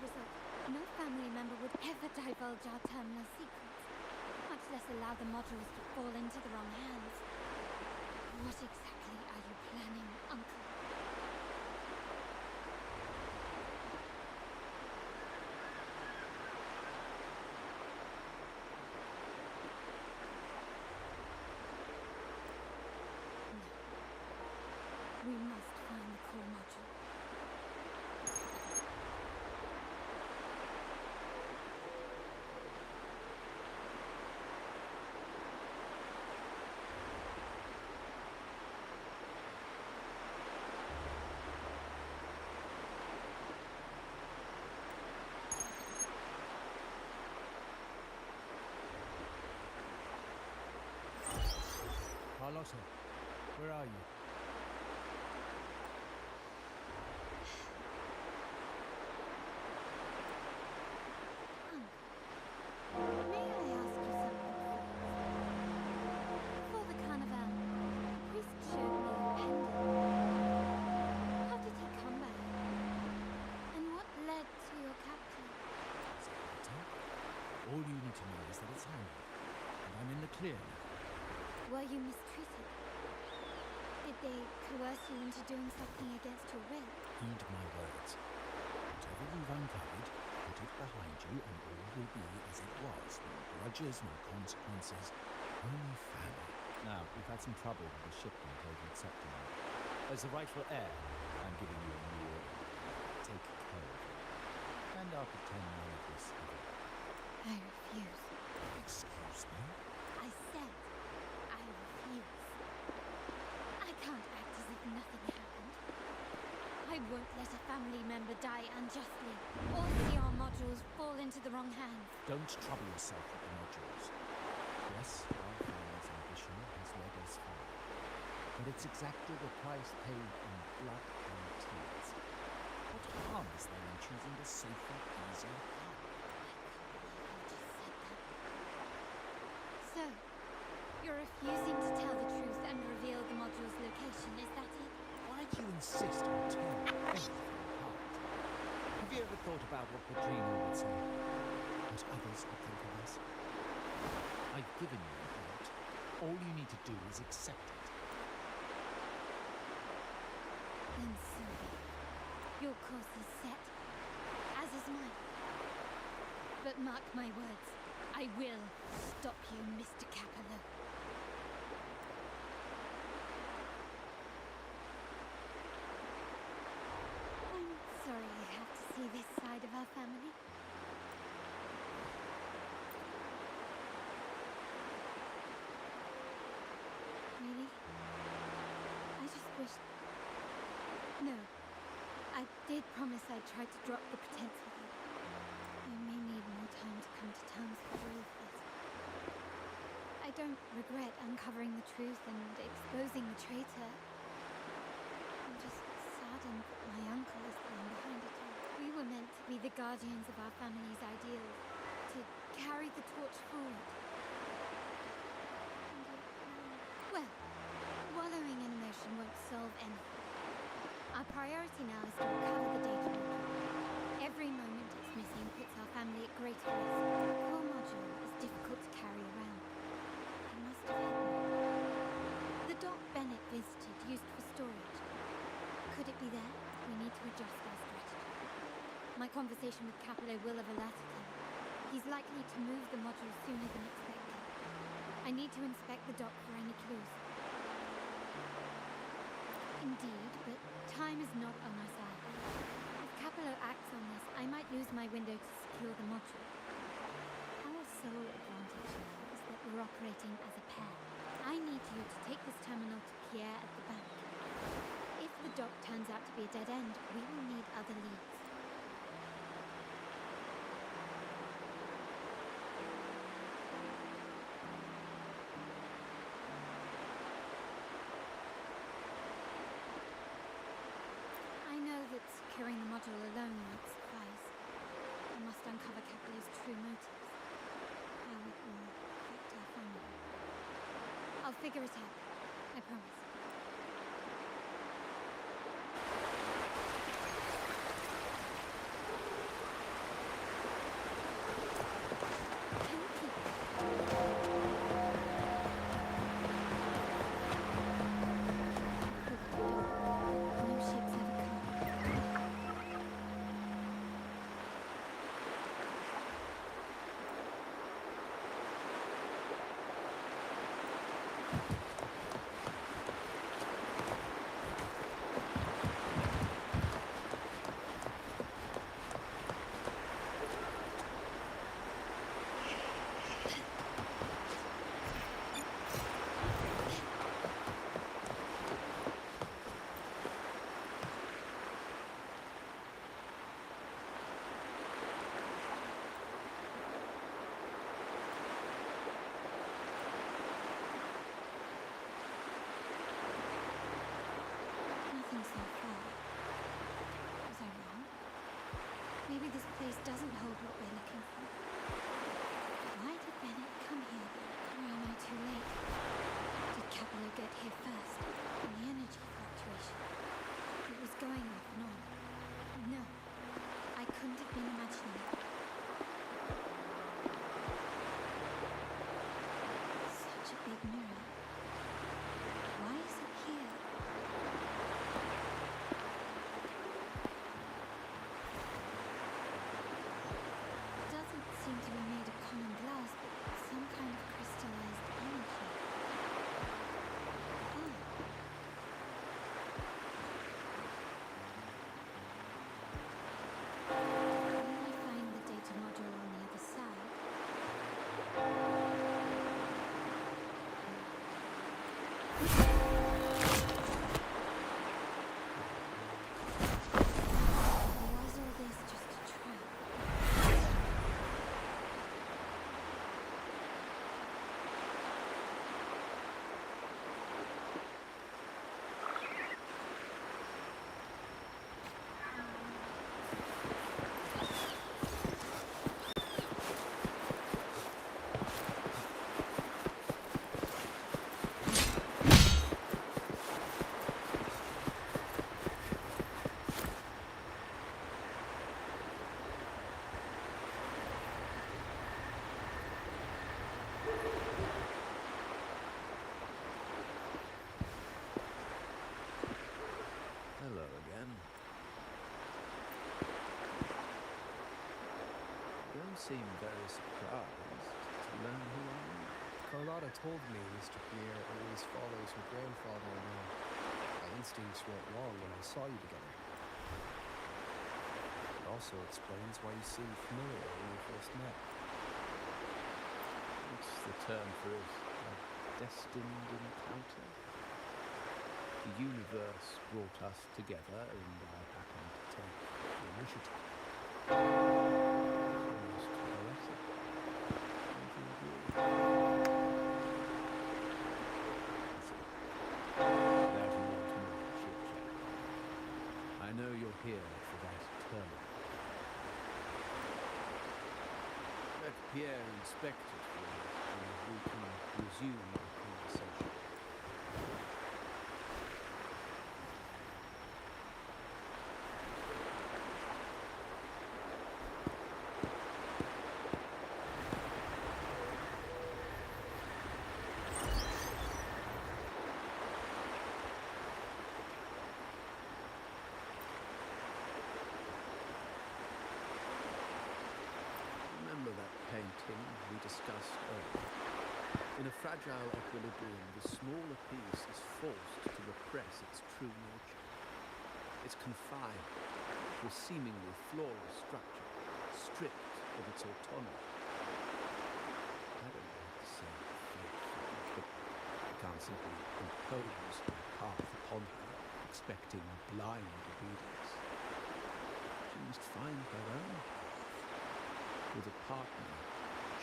result. No family member would ever divulge our terminal secrets, much less allow the modules to fall into the wrong hands. What exactly are you planning, Uncle? We must find the core module. Carlotta, where are you? May I ask you something first? Before the carnival, the priest showed me a pendant. How did he come by it? And what led to your capture? All you need to know is that it's handy, and I'm in the clear now. Were you mistreated? Did they coerce you into doing something against your will? Heed my words. Whatever you've uncovered, put it behind you, and all will be as it was. No grudges, no consequences, only family. Now, we've had some trouble with the shipment over at Septimum. As the rightful heir, I'm giving you a new order. Take care of it. And I'll pretend none of this ever. I refuse. Excuse me? I said I refuse. I can't act as if nothing happened. I won't let a family member die unjustly, or see our modules fall into the wrong hands. Don't trouble yourself with the modules. Yes, our family's ambition has led us far, but it's exacted a price paid in blood and tears. What harm is there in choosing the safer, easier path? So, you're refusing to tell the truth and reveal the module's location, is that it? Why do you insist on tearing everything apart? Have you ever thought about what Padrino would say? What others would think of us? I've given you a hint. All you need to do is accept it. Then so be it. Your course is set, as is mine. But mark my words, I will stop you, Mr. Capello. I'm sorry you have to see this side of our family. Really? I just wished... No. I did promise I'd try to drop the pretense with you. I may need more time to come to terms with all of this. I don't regret uncovering the truth and exposing the traitor. I'm just saddened that my uncle is the one behind it all. We were meant to be the guardians of our family's ideals, to carry the torch forward. And yet, well, wallowing in emotion won't solve anything. Our priority now is to recover the data module. Every moment it's missing puts our family at greater risk. The core module is difficult to carry around. It must have had one. The dock Bennett visited used for storage. Could it be there? We need to adjust our strategy. My conversation with Capello will have alerted him. He's likely to move the module sooner than expected. I need to inspect the dock for any clues. Indeed, but time is not on our side. If Capello acts on this, I might lose my window to secure the module. Our sole advantage now is that we're operating as a pair. I need you to take this terminal to Pierre at the bank. If the dock turns out to be a dead end, we will need other leads. I know that securing the module alone won't suffice. I must uncover Capello's true motives. How it will affect our family. I'll figure it out. I promise. this place doesn't hold what we're looking for. Why did Bennett come here then? Or am I too late? Did Capello get here first? And the energy fluctuation. It was going off and on. No, I couldn't have been imagining it. Such a big mirror. Why is it here? Doesn't seem to be made of common glass, but some kind of crystallized energy. Oh. Will I find the data module on the other side? Or was all this just a trap? Hello again. You don't seem very surprised to learn who I am. Carlotta told me Mr. Pierre always follows her grandfather around. My instincts weren't wrong when I saw you together. It also explains why you seemed familiar when we first met. What's the term for it? A destined encounter? The universe brought us together, and I happened to take the initiative. Almost poetic. Don't you agree? Listen, without you want more chit-chat, I know you're here for that terminal. Let Pierre inspect it for you, and we can resume our conversation. Remember that painting we discussed earlier? In a fragile equilibrium, the smaller piece is forced to repress its true nature. It's confined to a seemingly flawless structure, stripped of its autonomy. I don't want to say fate, but I can't simply impose my path upon her, expecting blind obedience. She must find her own path, with a partner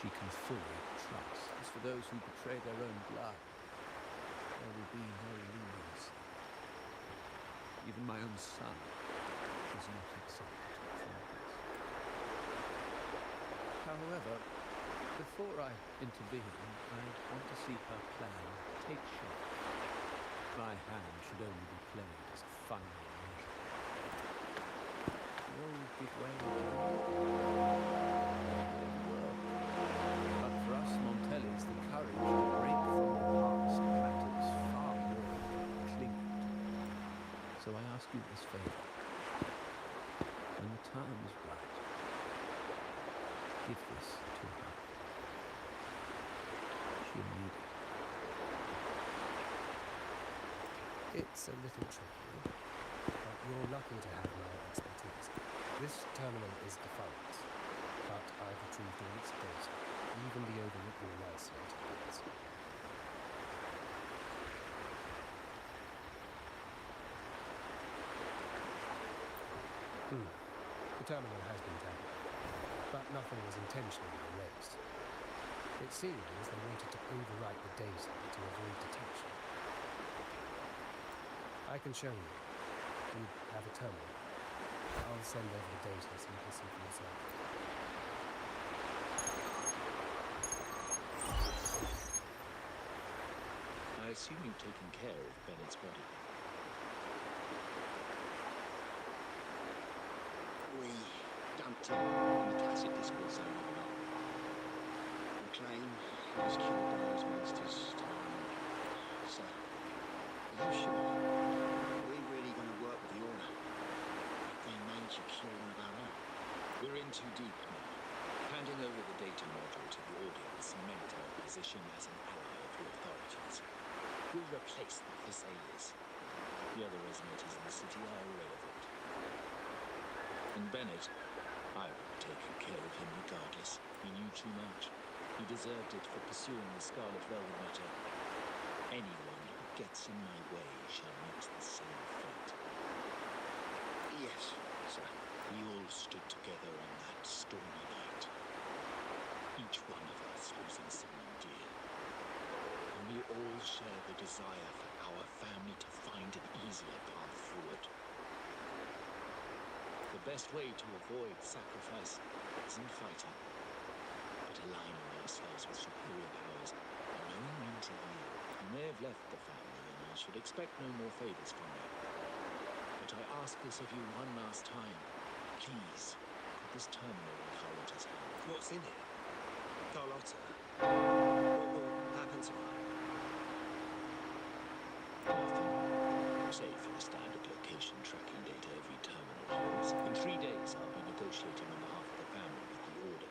she can fully trust. As for those who betray their own blood, there will be no leniency. Even my own son is not exempt from this. However, before I intervene, I want to see her plan take shape. My hand should only be played as a final measure. You'll give way again. But for us Montellis, the courage to break from the past matters far more than clinging to it. So I ask you this favor. When the time is right, give this to her. She'll need it. It's a little tricky, but you're lucky to have my expertise. This terminal is defunct, but I've retrieved all its data, even the overwritten and isolated bits. The terminal has been tampered, but nothing was intentionally erased. It seems they wanted to overwrite the data to avoid detection. I can show you. You have a terminal. I'll send over the data so you can see for yourself. I assume you've taken care of Bennett's body. We dumped him in the classic discourse zone overnight. We claim he was killed by those monsters tomorrow. So, are you sure? Are we really going to work with the Order? They made you kill one of our own. We're in too deep now. Handing over the data module to the Order will cement our position as an ally of the authorities. We'll replace them for sailors. The other resonators in the city are irrelevant. And Bennett, I would have taken care of him regardless. He knew too much. He deserved it for pursuing the Scarlet Velvet matter. Anyone who gets in my way shall meet the same fate. Yes, sir. We all stood together on that stormy night. Each one of us losing someone dear. And we all share the desire for our family to find an easier path forward. The best way to avoid sacrifice isn't fighting, but aligning ourselves with superior powers and knowing when to yield. You may have left the family, and I should expect no more favors from you. But I ask this of you one last time. Please, put this terminal in Carlotta's hand. What's in it? Carlotta? What will happen to her? Nothing. Save for the standard location tracking data every terminal holds. In 3 days, I'll be negotiating on behalf of the family with the Order.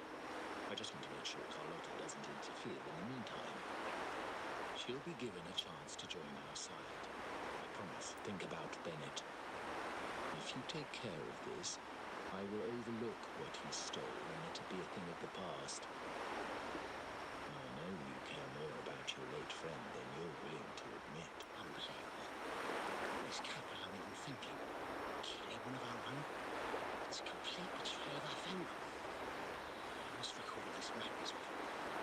I just want to make sure Carlotta doesn't interfere in the meantime. She'll be given a chance to join our side. I promise. Think about Bennett. If you take care of this, I will overlook what he stole and let it be a thing of the past. I know you care more about your late friend than you're willing to admit. Unbelievable. This couple I'm even thinking. Killing one of our own? It's a complete betrayal of our family. I must record this madness with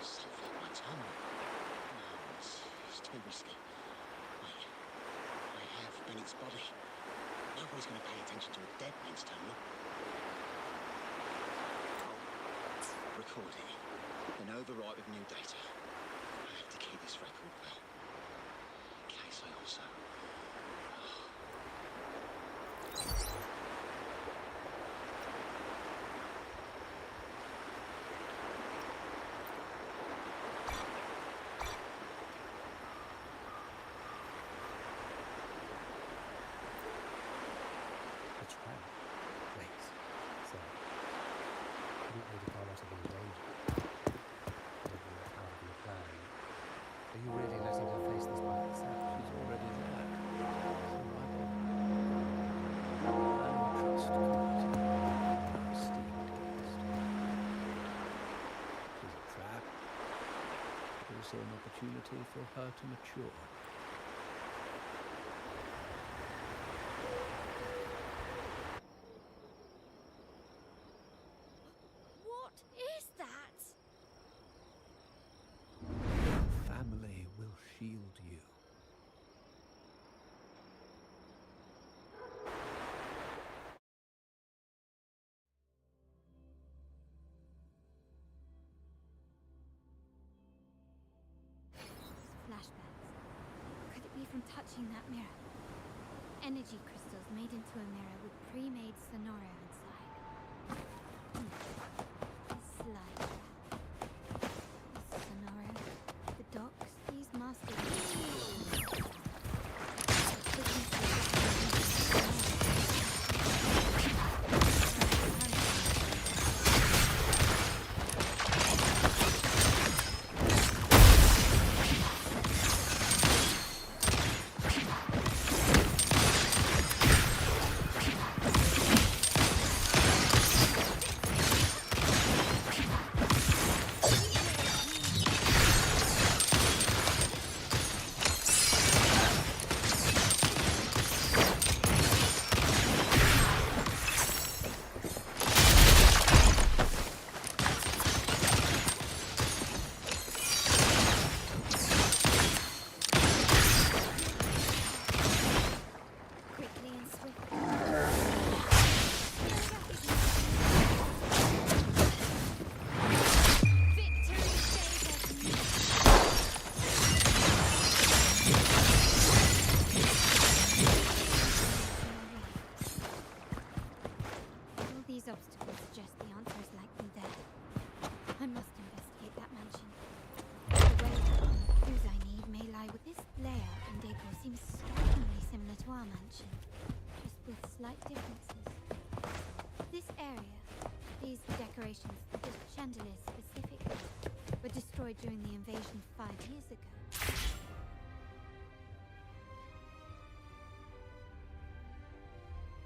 safely at my terminal. No, it's too risky. I have Bennett's body. Nobody's going to pay attention to a dead man's terminal. I'll record it, then overwrite with new data. I have to keep this record well, in case I also... Are you really letting her face this by herself? She's already there. I trust Committee, our esteemed guest. She's a trap, but also an opportunity for her to mature. What is that? Family will shield you. Flashbacks. Could it be from touching that mirror? Energy crystals made into a mirror with pre-made scenario inside. Slide trap. Scenario. The docks. These masters. Those obstacles suggest the answer is likely there. I must investigate that mansion. The way and the clues I need may lie with this layout and decor seems strikingly similar to our mansion, just with slight differences. This area, these decorations, the chandeliers specifically, were destroyed during the invasion 5 years ago.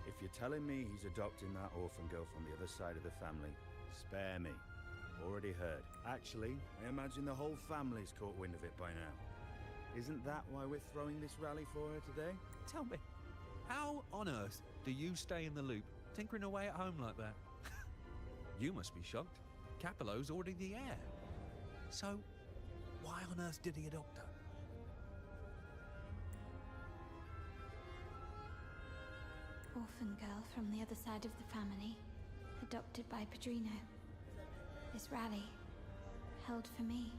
If you're telling me he's adopting that orphan girl from the other side of the family, spare me. Already heard. Actually, I imagine the whole family's caught wind of it by now. Isn't that why we're throwing this rally for her today? Tell me, how on earth do you stay in the loop, tinkering away at home like that? You must be shocked. Capello's already the heir. So, why on earth did he adopt her? Orphan girl from the other side of the family, adopted by Padrino. This rally, held for me.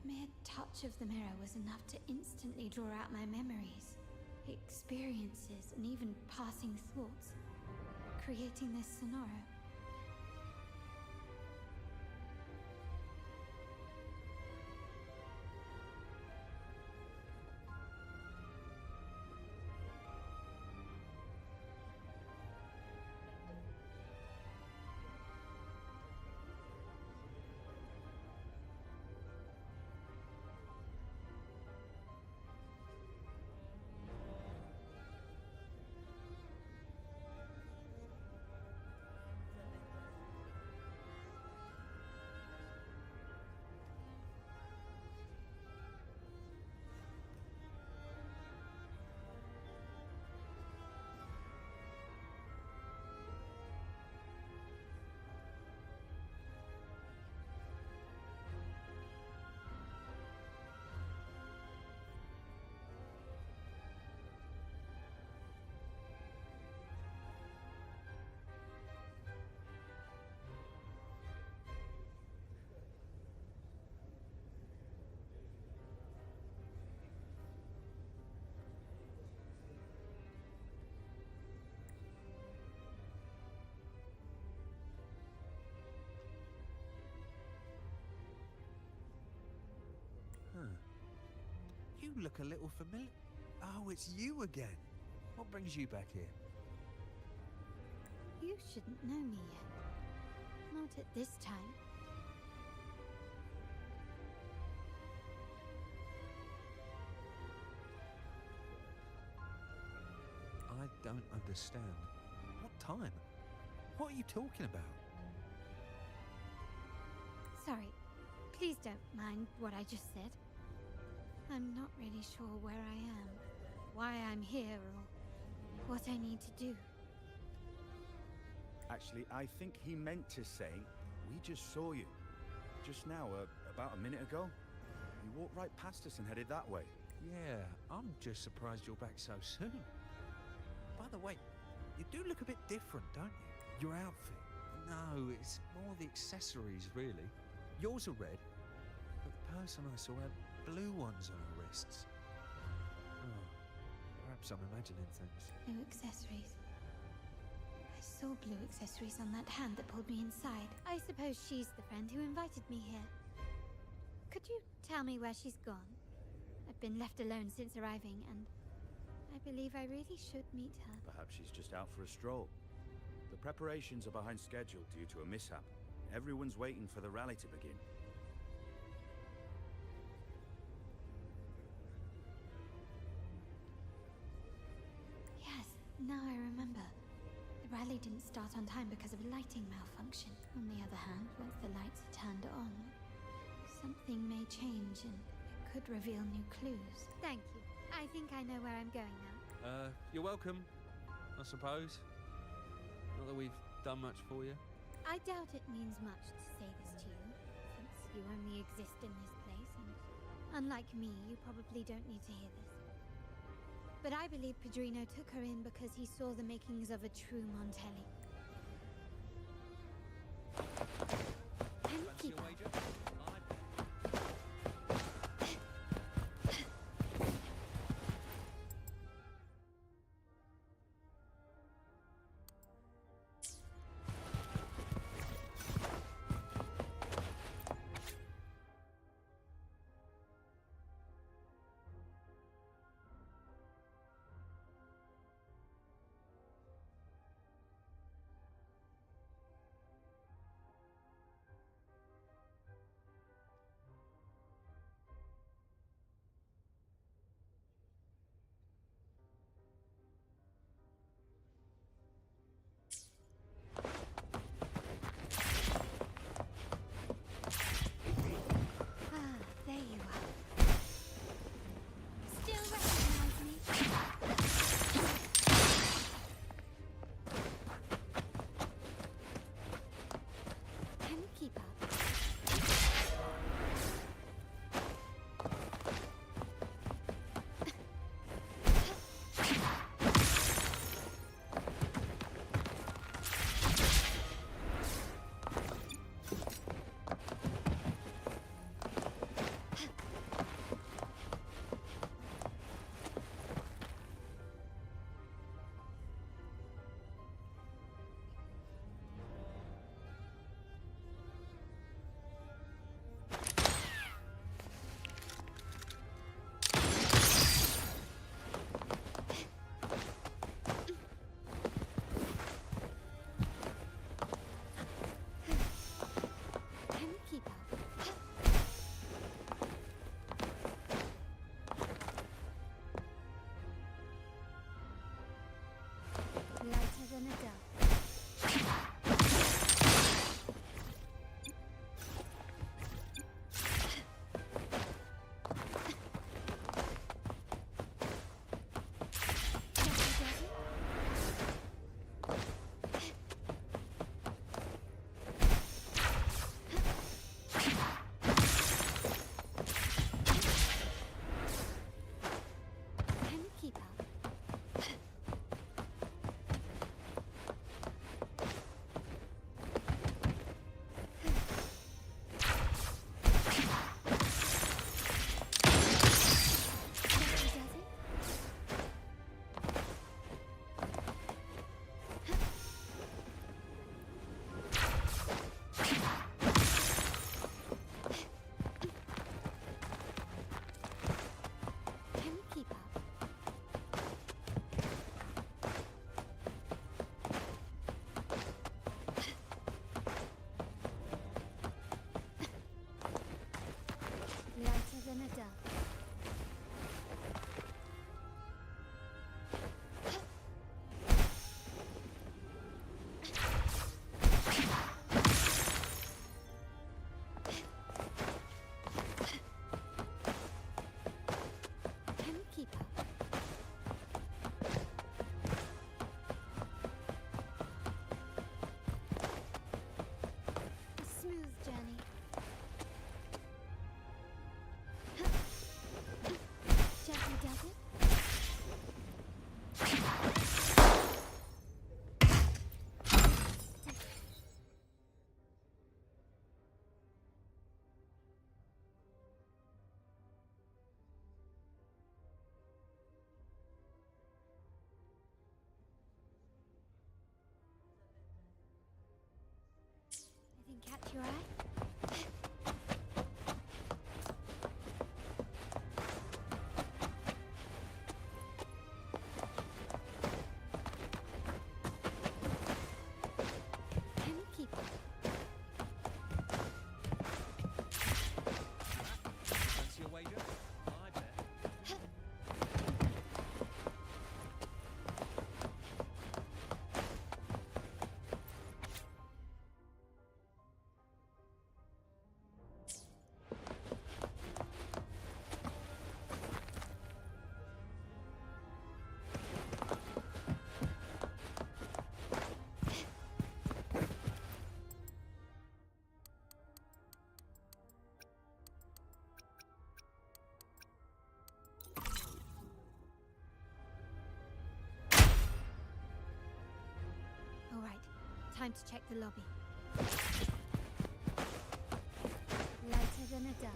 A mere touch of the mirror was enough to instantly draw out my memories, experiences, and even passing thoughts, creating this scenario. You look a little familiar. Oh, it's you again. What brings you back here? You shouldn't know me yet. Not at this time. I don't understand. What time? What are you talking about? Sorry. Please don't mind what I just said. I'm not really sure where I am, why I'm here, or what I need to do. Actually, I think he meant to say, we just saw you. Just now, about a minute ago. You walked right past us and headed that way. Yeah, I'm just surprised you're back so soon. By the way, you do look a bit different, don't you? Your outfit. No, it's more the accessories, really. Yours are red, but the person I saw had blue ones on her wrists. Oh, perhaps I'm imagining things. Blue accessories. I saw blue accessories on that hand that pulled me inside. I suppose she's the friend who invited me here. Could you tell me where she's gone? I've been left alone since arriving, and I believe I really should meet her. Perhaps she's just out for a stroll. The preparations are behind schedule due to a mishap. Everyone's waiting for the rally to begin. Yes, now I remember. The rally didn't start on time because of a lighting malfunction. On the other hand, once the lights are turned on, some Something may change and it could reveal new clues. Thank you. I think I know where I'm going now. You're welcome, I suppose. Not that we've done much for you. I doubt it means much to say this to you, since you only exist in this place, and unlike me, you probably don't need to hear this. But I believe Padrino took her in because he saw the makings of a true Montelli. And keep her. Lighter than a dove. Lighter than a dove. Can we keep up? A smooth journey. Gently does it? Anything catch your eye? Can we keep up? Fancy a wager? I bet. Time to check the lobby. Lighter than a dove.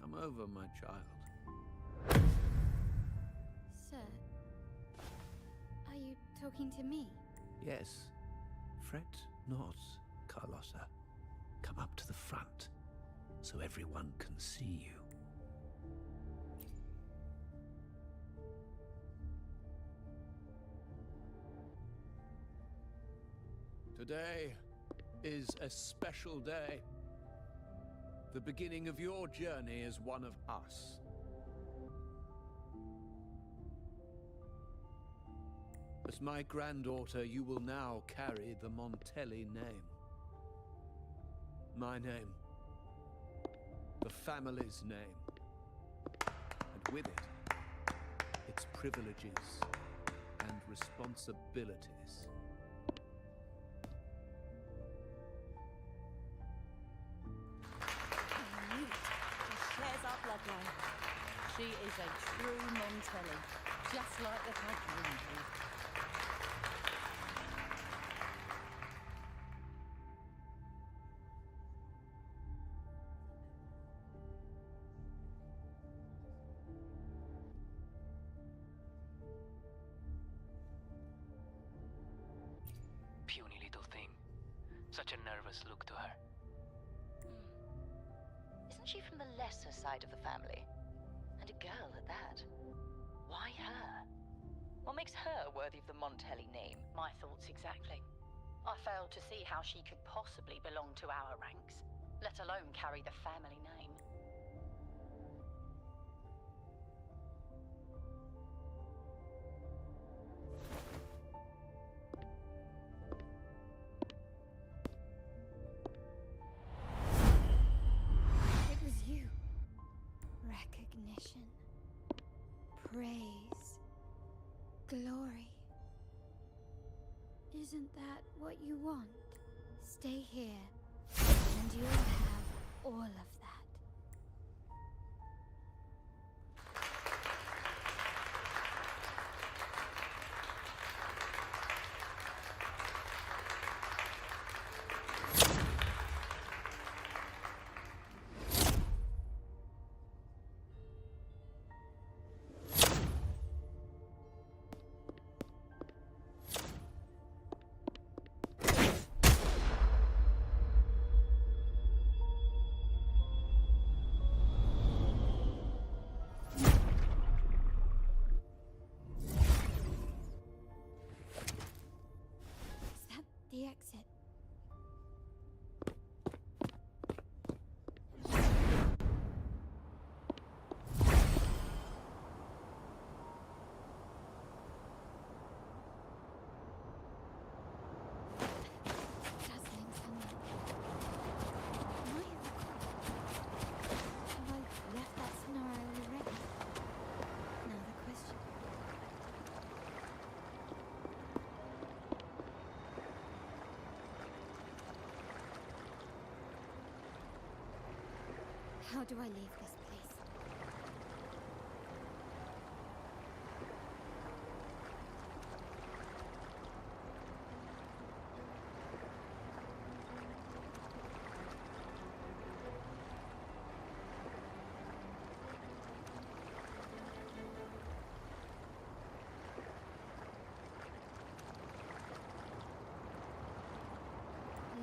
Come over, my child. Sir, are you talking to me? Yes. Fret not, Carlotta. Come up to the front, so everyone can see you. Today is a special day. The beginning of your journey as one of us. As my granddaughter, you will now carry the Montelli name. My name. The family's name. And with it, its privileges and responsibilities. Bloodline. She is a true Montelli, just like the Padroon. Puny little thing. Such a nervous look to her. Isn't she from the lesser side of the family? And a girl at that. Why her? What makes her worthy of the Montelli name? My thoughts exactly. I failed to see how she could possibly belong to our ranks, let alone carry the family name. It was you. Recognition. Praise. Glory. Isn't that what you want? Stay here, and you'll have all of that. The exit. Dazzling sunlight. Am I in the car? Have I left that scenario already? Now the question. How do I leave this place?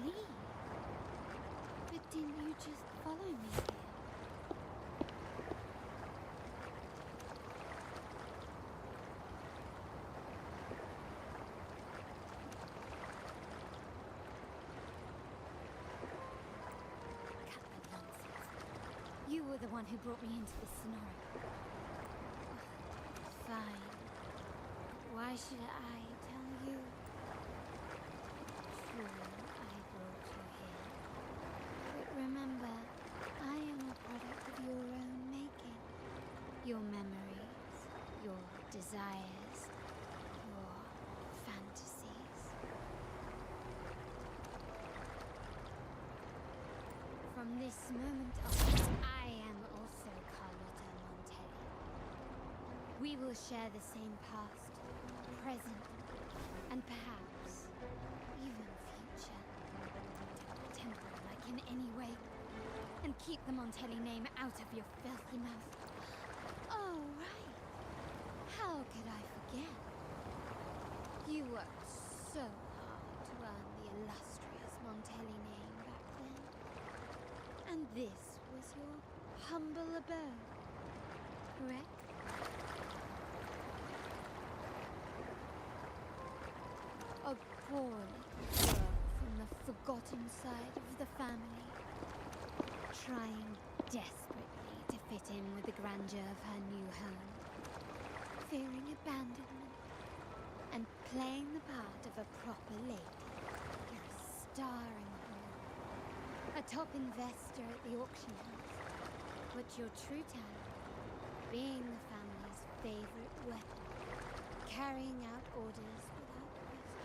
Leave? But didn't you just follow me here? You were the one who brought me into this scenario. Fine. Why should I tell you? True, I brought you here. Your memories, your desires, your fantasies. From this moment on, I am also Carlotta Montelli. We will share the same past, present, and perhaps even future. Don't temper like in any way, and keep the Montelli name out of your filthy mouth. Oh, right. How could I forget? You worked so hard to earn the illustrious Montelli name back then. And this was your humble abode, correct? A poor little girl from the forgotten side of the family, trying desperately to fit in with the grandeur of her new home, fearing abandonment, and playing the part of a proper lady. You're a star in the hall, a top investor at the auction house, but your true talent, being the family's favorite weapon, carrying out orders without question.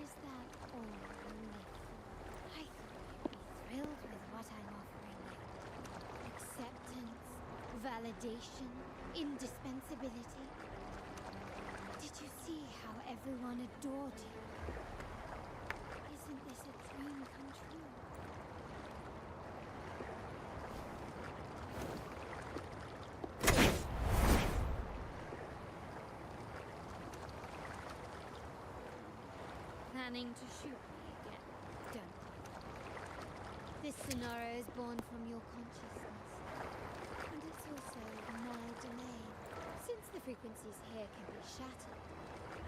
Is that all you live for? I thought you'd be thrilled with what I'm offering you. Acceptance, validation, indispensability. Did you see how everyone adored you? Isn't this a dream come true? Planning to shoot me again, don't you? This scenario is born from your consciousness, and it's also my domain. Since the frequencies here can be shattered,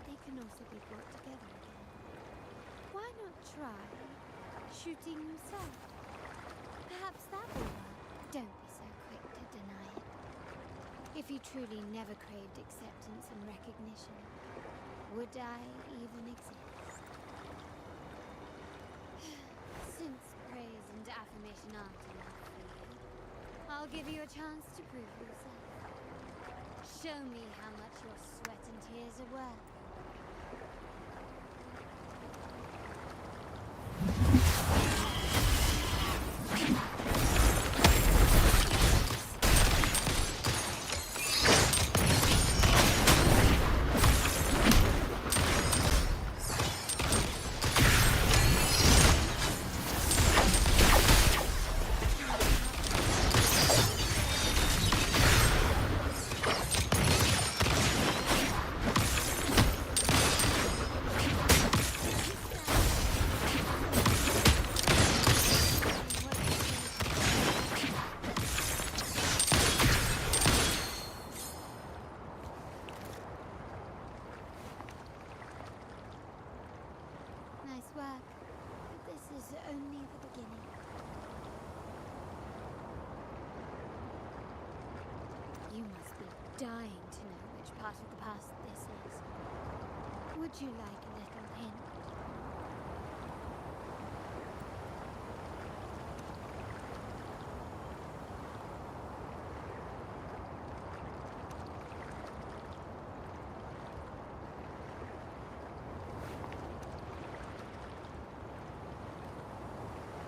they can also be brought together again. Why not try shooting yourself? Perhaps that will work. Don't be so quick to deny it. If you truly never craved acceptance and recognition, would I even exist? Since praise and affirmation aren't enough for you, I'll give you a chance to prove yourself. Show me how much your sweat and tears are worth. Nice work, but this is only the beginning. You must be dying to know which part of the past this is. Would you like a little hint?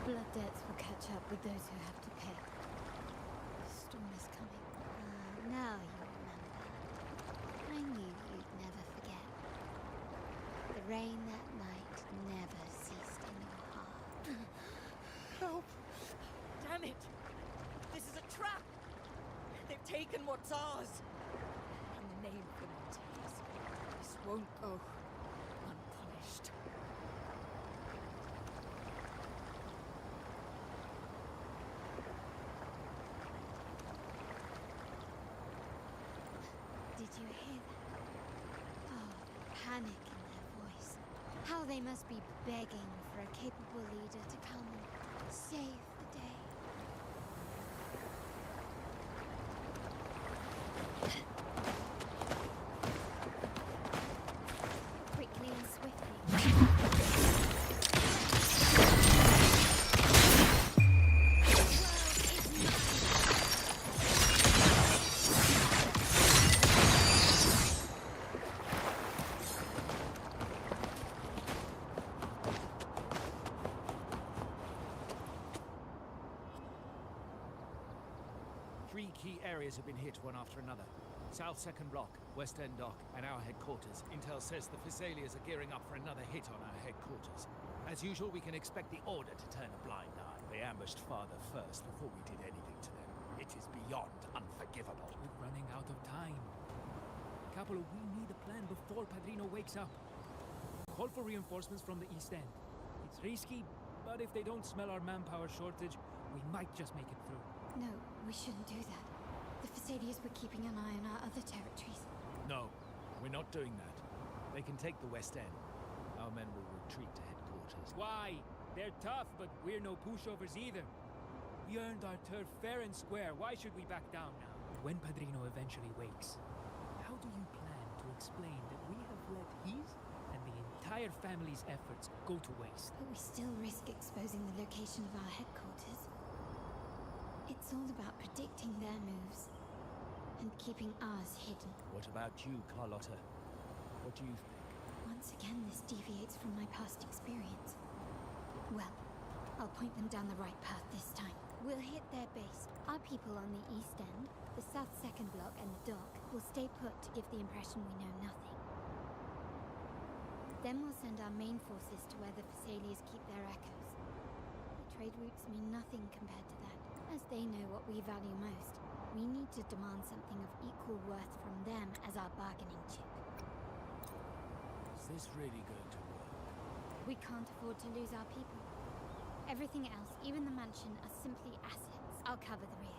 Blood debts will catch up with those who have to pay. The storm is coming. Now you remember. I knew you'd never forget. The rain that night never ceased in your heart. Help! Damn it! This is a trap! They've taken what's ours! In the name of the Montellis, this won't go unpunished. Did you hear that? Oh, the panic in their voice. How they must be begging for a capable leader to come and save the day. Quickly and swiftly. Fusiliers have been hit one after another. South 2nd Block, West End Dock, and our headquarters. Intel says the Fusiliers are gearing up for another hit on our headquarters. As usual, we can expect the Order to turn a blind eye. They ambushed Father first before we did anything to them. It is beyond unforgivable. We're running out of time. Capolo, we need a plan before Padrino wakes up. Call for reinforcements from the East End. It's risky, but if they don't smell our manpower shortage, we might just make it through. No, we shouldn't do that. The Fusiliers were keeping an eye on our other territories. No, we're not doing that. They can take the West End. Our men will retreat to headquarters. Why? They're tough, but we're no pushovers either. We earned our turf fair and square. Why should we back down now? When Padrino eventually wakes, how do you plan to explain that we have let his and the entire family's efforts go to waste? But we still risk exposing the location of our headquarters. It's all about predicting their moves and keeping ours hidden. What about you, Carlotta? What do you think? Once again, this deviates from my past experience. Well, I'll point them down the right path this time. We'll hit their base. Our people on the East End, the South 2nd Block, and the dock will stay put to give the impression we know nothing. Then we'll send our main forces to where the Fusiliers keep their echoes. The trade routes mean nothing compared to that. As they know what we value most, we need to demand something of equal worth from them as our bargaining chip. Is this really going to work? We can't afford to lose our people. Everything else, even the mansion, are simply assets. I'll cover the rear.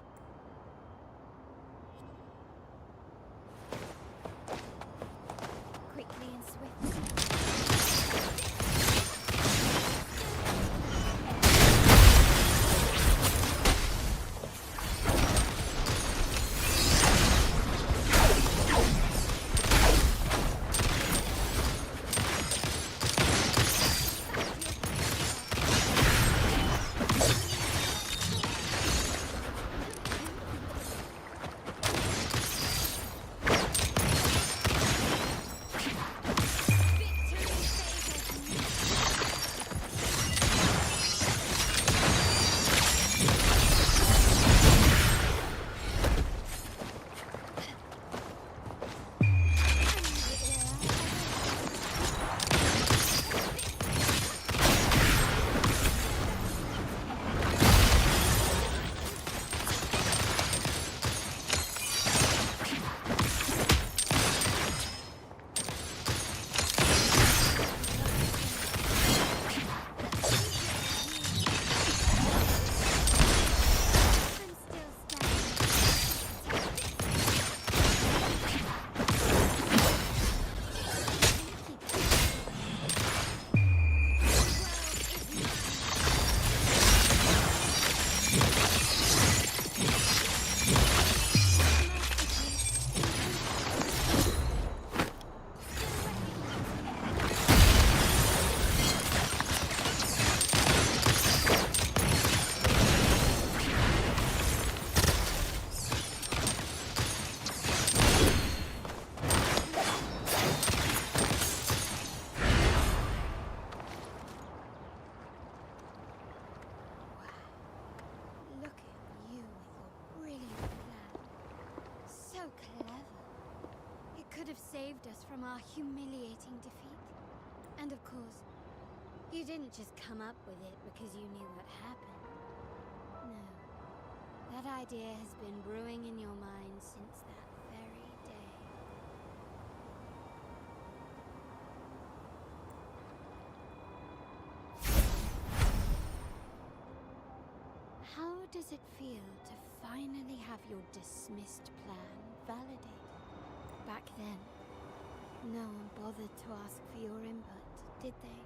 Quickly and swiftly. Saved us from our humiliating defeat. And of course, you didn't just come up with it because you knew what happened. No. That idea has been brewing in your mind since that very day. How does it feel to finally have your dismissed plan validated? Back then, no one bothered to ask for your input, did they?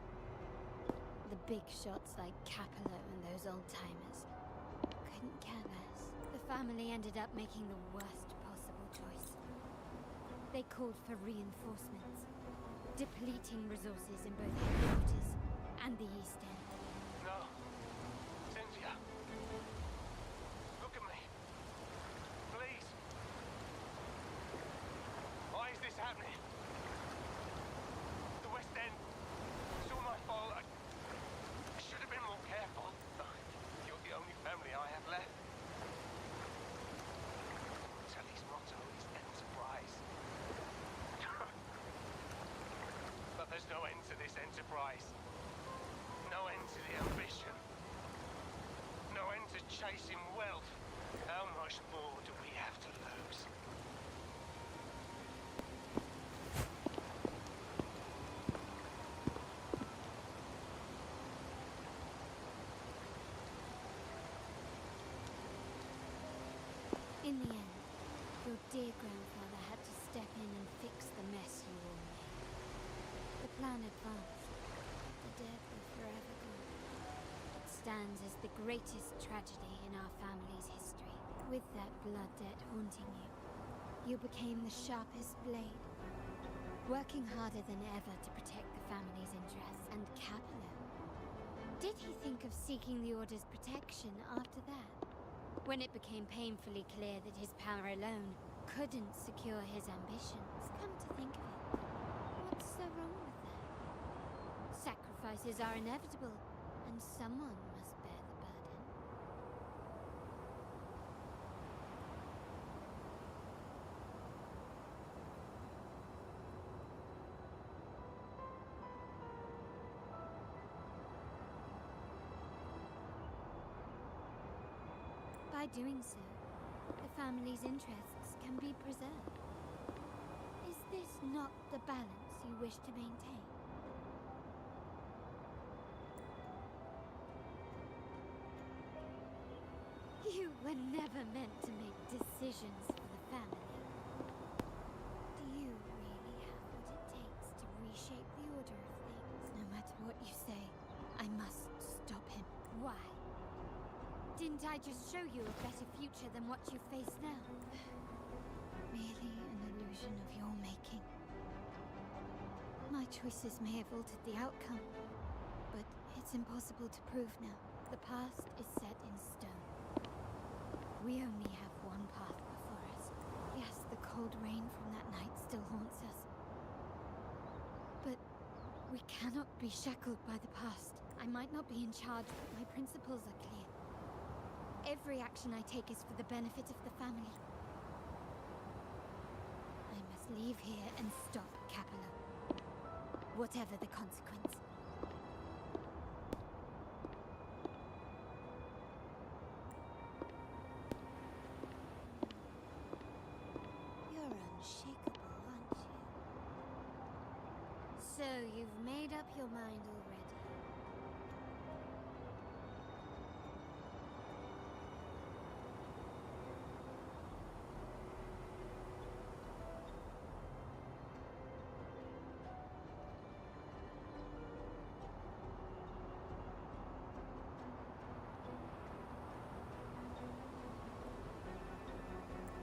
The big shots like Capello and those old-timers couldn't care less. The family ended up making the worst possible choice. They called for reinforcements, depleting resources in both headquarters and the East End. No. Cynthia. Look at me. Please. Why is this happening? The West End. It's all my fault. I should have been more careful. You're the only family I have left. Tell enterprise. No end to the ambition. No end to chasing wealth. How much more do we have to lose? In the end, your dear grandfather had to step in and fix the mess you all made. The plan advanced. The dead were forever gone. It stands as the greatest tragedy in our family's history. With that blood debt haunting you, you became the sharpest blade, working harder than ever to protect the family's interests. And Capello, did he think of seeking the Order's protection after that? When it became painfully clear that his power alone couldn't secure his ambitions. Come to think of it, what's so wrong with that? Sacrifices are inevitable, and someone must bear the burden. By doing so, the family's interests can be preserved. Is this not the balance you wish to maintain? You were never meant to make decisions for the family. Do you really have what it takes to reshape the order of things? No matter what you say, I must stop him. Why? Didn't I just show you a better future than what you face now? Merely an illusion of your making. My choices may have altered the outcome, but it's impossible to prove now. The past is set in stone. We only have one path before us. Yes, the cold rain from that night still haunts us. But we cannot be shackled by the past. I might not be in charge, but my principles are clear. Every action I take is for the benefit of the family. I must leave here and stop Capello. Whatever the consequence. You're unshakable, aren't you? So you've made up your mind already.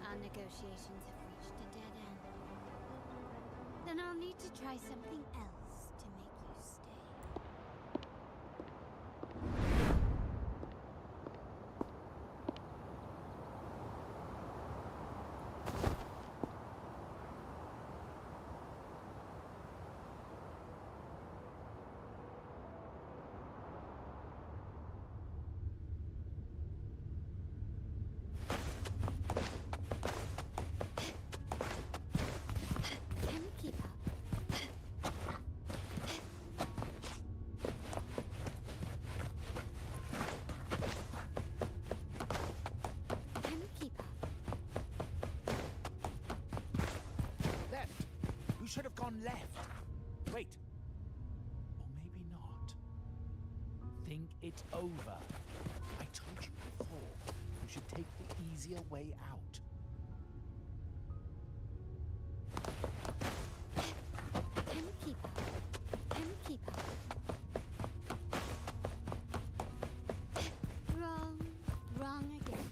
Our negotiations have reached a dead end. Then I'll need to try something else to make you stay. Can you keep up? Can you keep up? Left! You should have gone left. Wait. Or maybe not. Think it over. I told you before, you should take the easier way out. Can you keep up? Can you keep up? Wrong. Wrong again.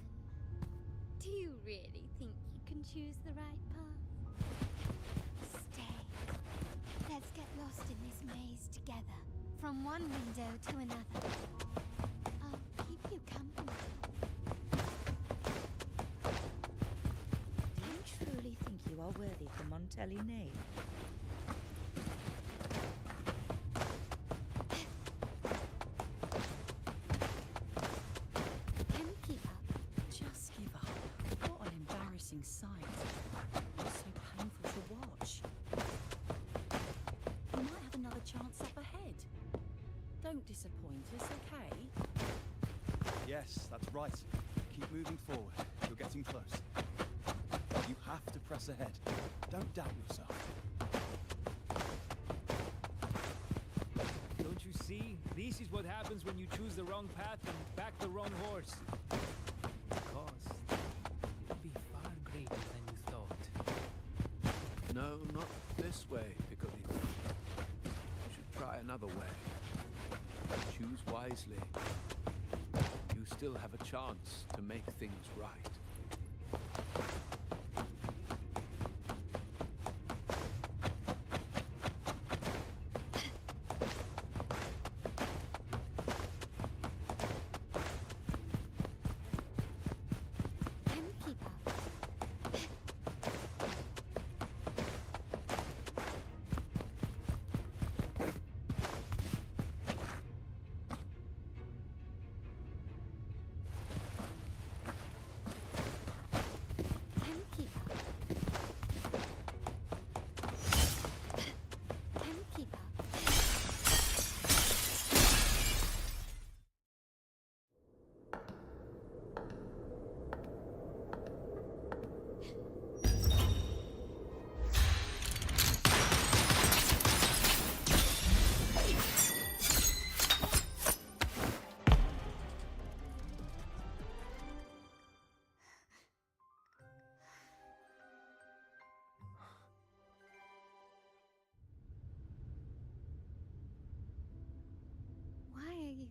Do you really think you can choose the right path? Stay. Let's get lost in this maze together. From one window to another. I'll keep you company. Do you truly think you are worthy of the Montelli name? Can you keep up? Just give up. What an embarrassing sight. It's so painful to watch. You might have another chance up ahead. Don't disappoint us, okay? Yes, that's right. Keep moving forward. You're getting close. You have to press ahead. Don't doubt yourself. Don't you see? This is what happens when you choose the wrong path and back the wrong horse. The cost will be far greater than you thought. No, not this way, Piccolino. You should try another way. Choose wisely. You still have a chance to make things right. Why are you?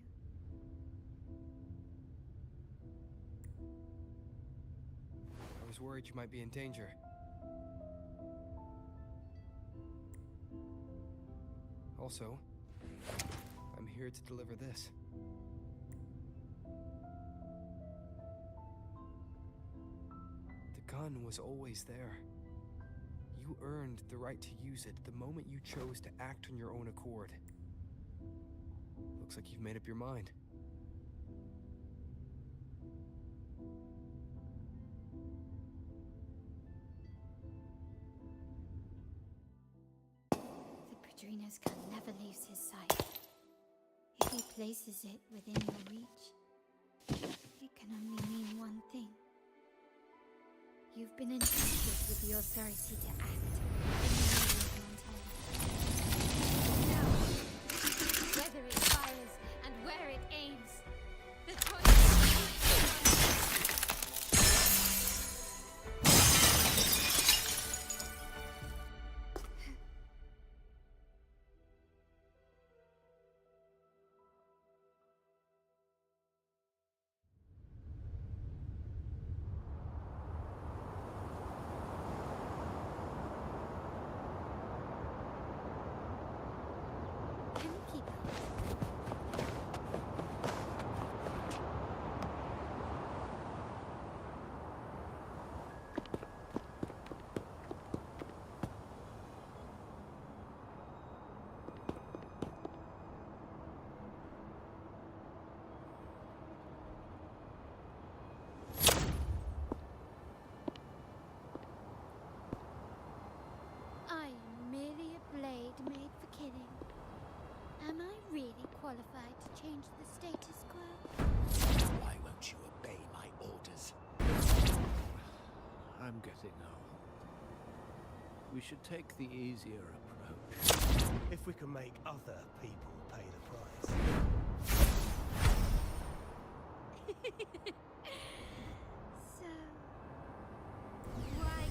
I was worried you might be in danger. Also, I'm here to deliver this. The gun was always there. You earned the right to use it the moment you chose to act on your own accord. Looks like you've made up your mind. The Padrinos can never lose his sight. If he places it within your reach, it can only mean one thing. You've been entrusted with the authority to act in the name of Montana. Now, whether it fires and where it aims, the choice made for killing. Am I really qualified to change the status quo? Why won't you obey my orders? I'm getting old. We should take the easier approach. If we can make other people pay the price. So, why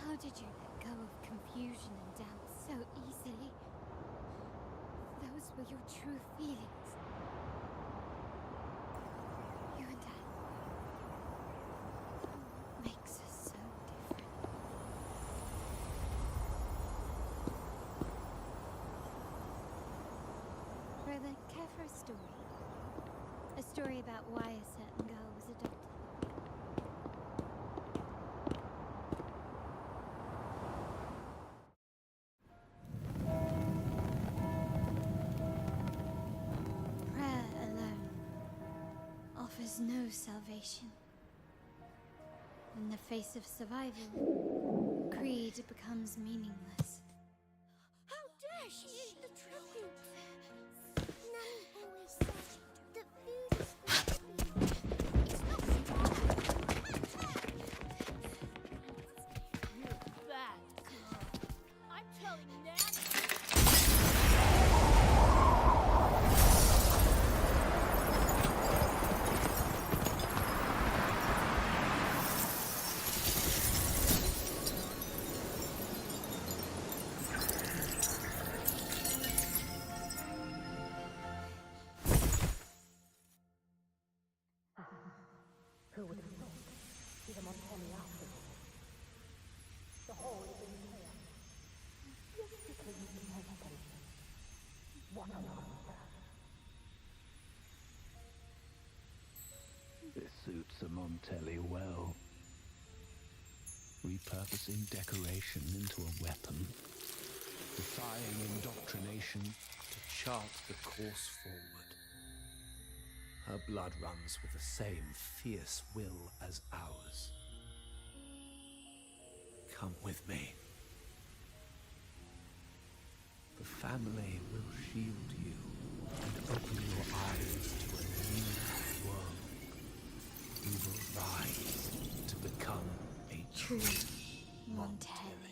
How did you let go of confusion and doubt so easily? those were your true feelings. You and I. What makes us so different? Brother, care for a story? A story about why a certain girl was adopted. Prayer alone offers no salvation. In the face of survival, creed becomes meaningless. How dare she eat the tribute? Nanny always said that food is for the weak. It's not strong. You bad girl. I'm telling Nanny. Who would have thought? He's a Montaigne after all. The whole is in chaos. Yes, because you can hesitation. What a monster. This suits a Montelli well. Repurposing decoration into a weapon. Defying indoctrination to chart the course forward. Her blood runs with the same fierce will as ours. Come with me. The family will shield you and open your eyes to a new world. You will rise to become a true Montelli.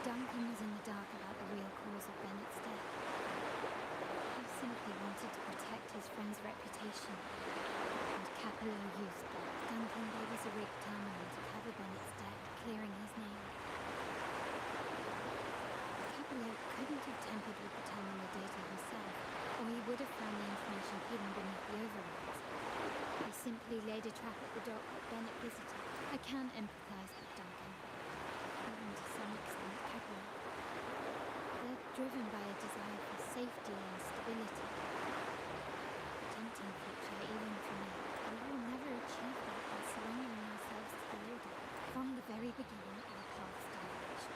Duncan was in the dark about the real cause of Bennett's death. He simply wanted to protect his friend's reputation. And Capello used that. Duncan gave us a rigged terminal to cover Bennett's death, clearing his name. Capello couldn't have tampered with the terminal data himself, or he would have found the information hidden beneath the overrides. He simply laid a trap at the dock that Bennett visited. I can empathize with Duncan. Even to some extent, Capello. They're driven by a desire for safety and stability. Tempting future even for me. We will never achieve that by surrendering ourselves to the Order. From the very beginning, our paths diverged.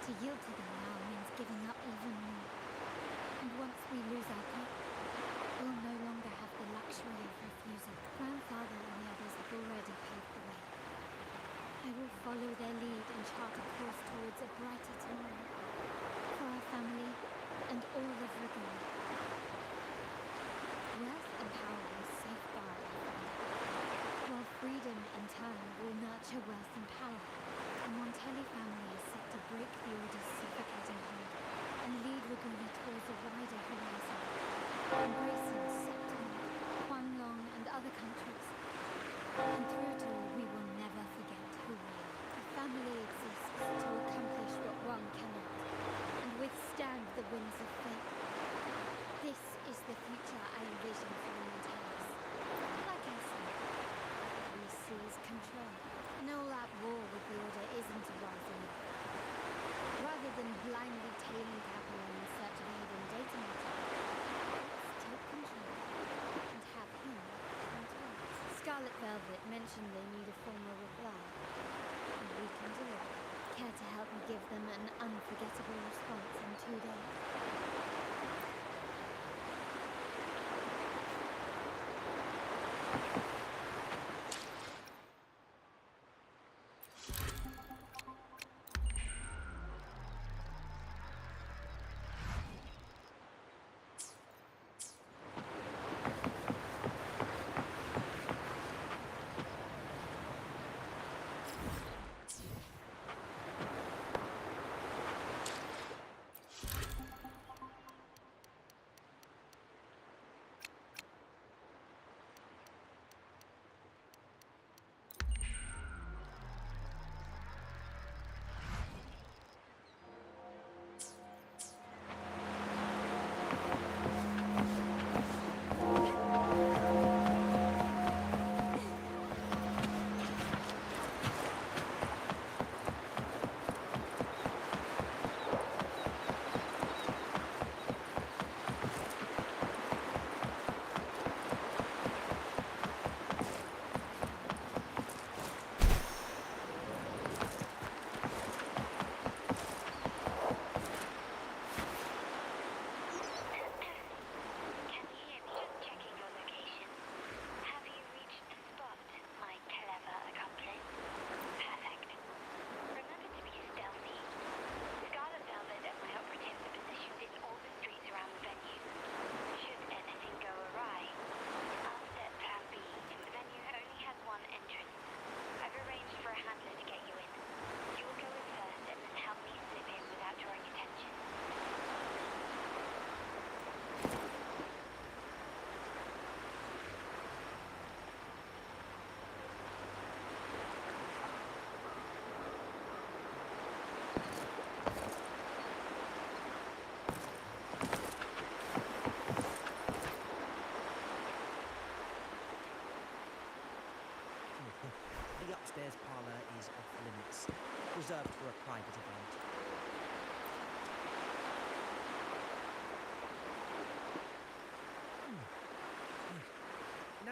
To yield to them now means giving up even more. And once we lose our grip, we'll no longer have the luxury of refusal. Grandfather and the others have already paved the way. I will follow their lead and chart a course towards a brighter tomorrow. For our family and all of Wuthering. Wealth and power will safeguard our family, while freedom in turn will nurture wealth and power. The Montelli family is set to break the Order's suffocating hold and lead Wuthering towards a wider horizon, embracing Septimund, Huanglong and other countries. And through it all, we will never forget who we are. The family exists to accomplish what one cannot, and withstand the winds of fate. This is the future I envision for the Montellis. Like I said, we seize control. And all-out war with the Order isn't a wise move. Rather than blindly tailing Capello in search of a hidden data module, let's take control and have him control. Scarlet Velvet mentioned they need a formal reply, and we can deliver. Care to help me give them an unforgettable response in 2 days?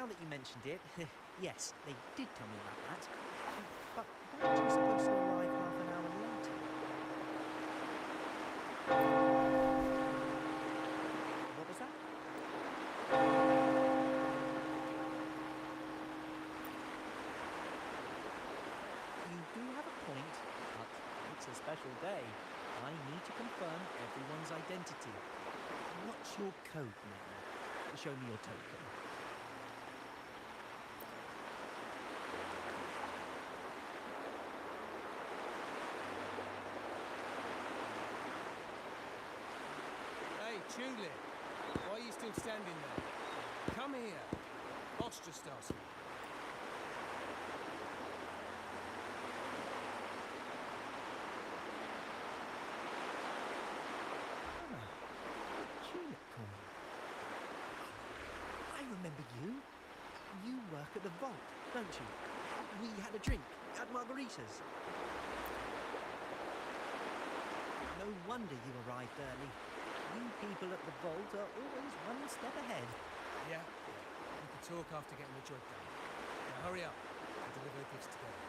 now that you mentioned it, yes, they did tell me about that. But weren't you supposed to arrive half an hour later? What was that? You do have a point, but it's a special day. I need to confirm everyone's identity. What's your code name? Show me your token. Hey, Tulip! Why are you still standing there? Come here. Boss just asked me. Tulip Corner. I remember you. You work at the vault, don't you? We had a drink at margaritas. No wonder you arrived early. You people at the vault are always one step ahead. Yeah. We can talk after getting the job done. Now hurry up and deliver the gifts together.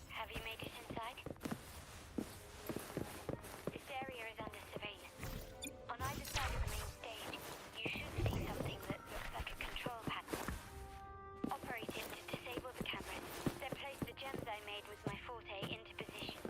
Have you made it inside? This area is under surveillance. On either side of the main stage, you should see something that looks like a control panel. Operate it to disable the cameras, then place the gems I made with my forte into position.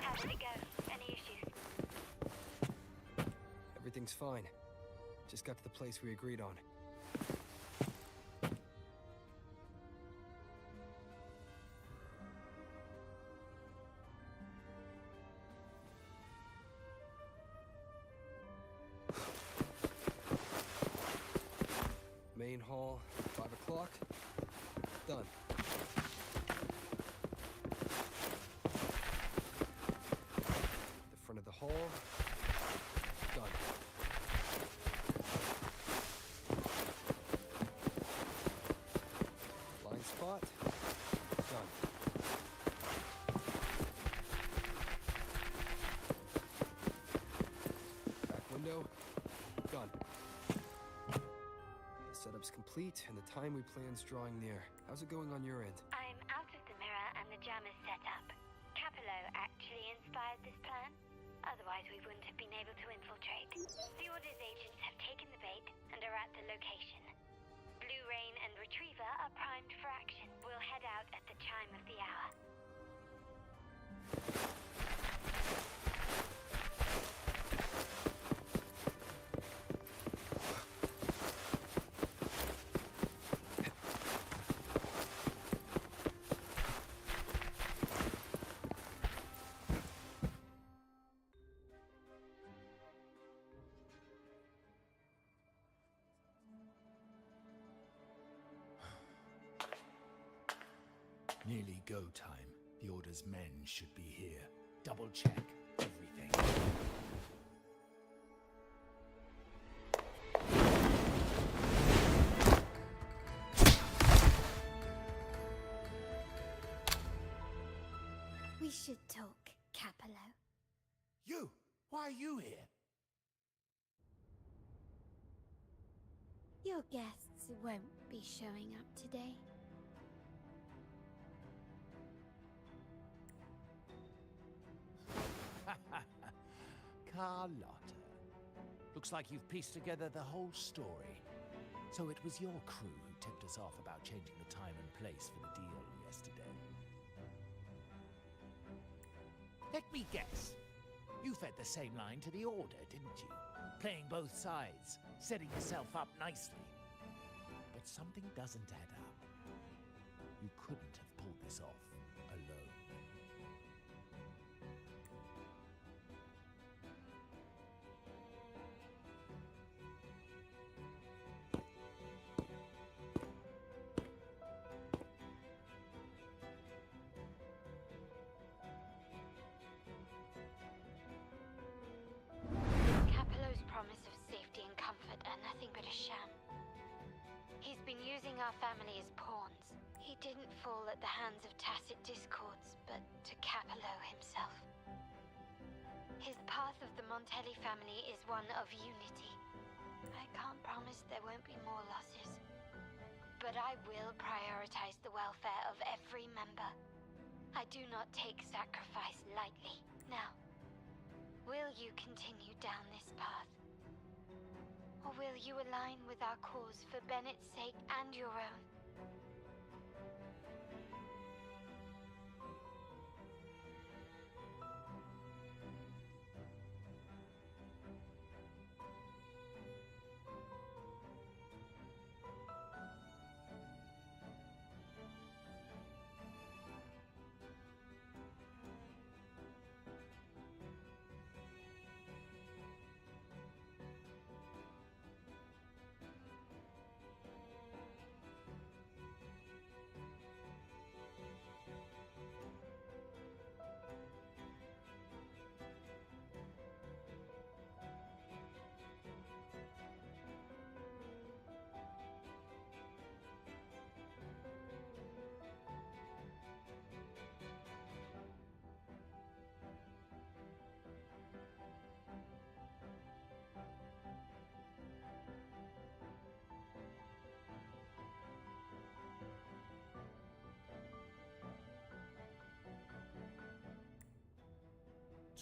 How did it go? Any issues? Everything's fine. Just got to the place we agreed on. Main hall, 5 o'clock. Done. The front of the hall. Done. Blind spot. Done. Back window. Done. The setup's complete, and the time we plan's drawing near. How's it going on your end? I'm out of the mirror and the jam is set up. Capello actually inspired this plan. Otherwise, we wouldn't have been able to infiltrate. The Order's agents have taken the bait and are at the location. Blue Rain and Retriever are primed for action. We'll head out at the chime of the hour. Nearly go time. The Order's men should be here. Double check everything. should talk, Capello. You! Why are you here? Your guests won't be showing up today. Carlotta. Looks like you've pieced together the whole story. So it was your crew who tipped us off about changing the time and place for the deal yesterday. Let me guess. You fed the same line to the Order, didn't you? Playing both sides, setting yourself up nicely. But something doesn't add up. You couldn't have pulled this off alone. Capello's promise of safety and comfort are nothing but a sham. He's been using our family as pawns. He didn't fall at the hands of tacit discords, but to Capello himself. His path of the Montelli family is one of unity. I can't promise there won't be more losses, but I will prioritize the welfare of every member. I do not take sacrifice lightly. Now, will you continue down this path? Or will you align with our cause for Bennett's sake and your own?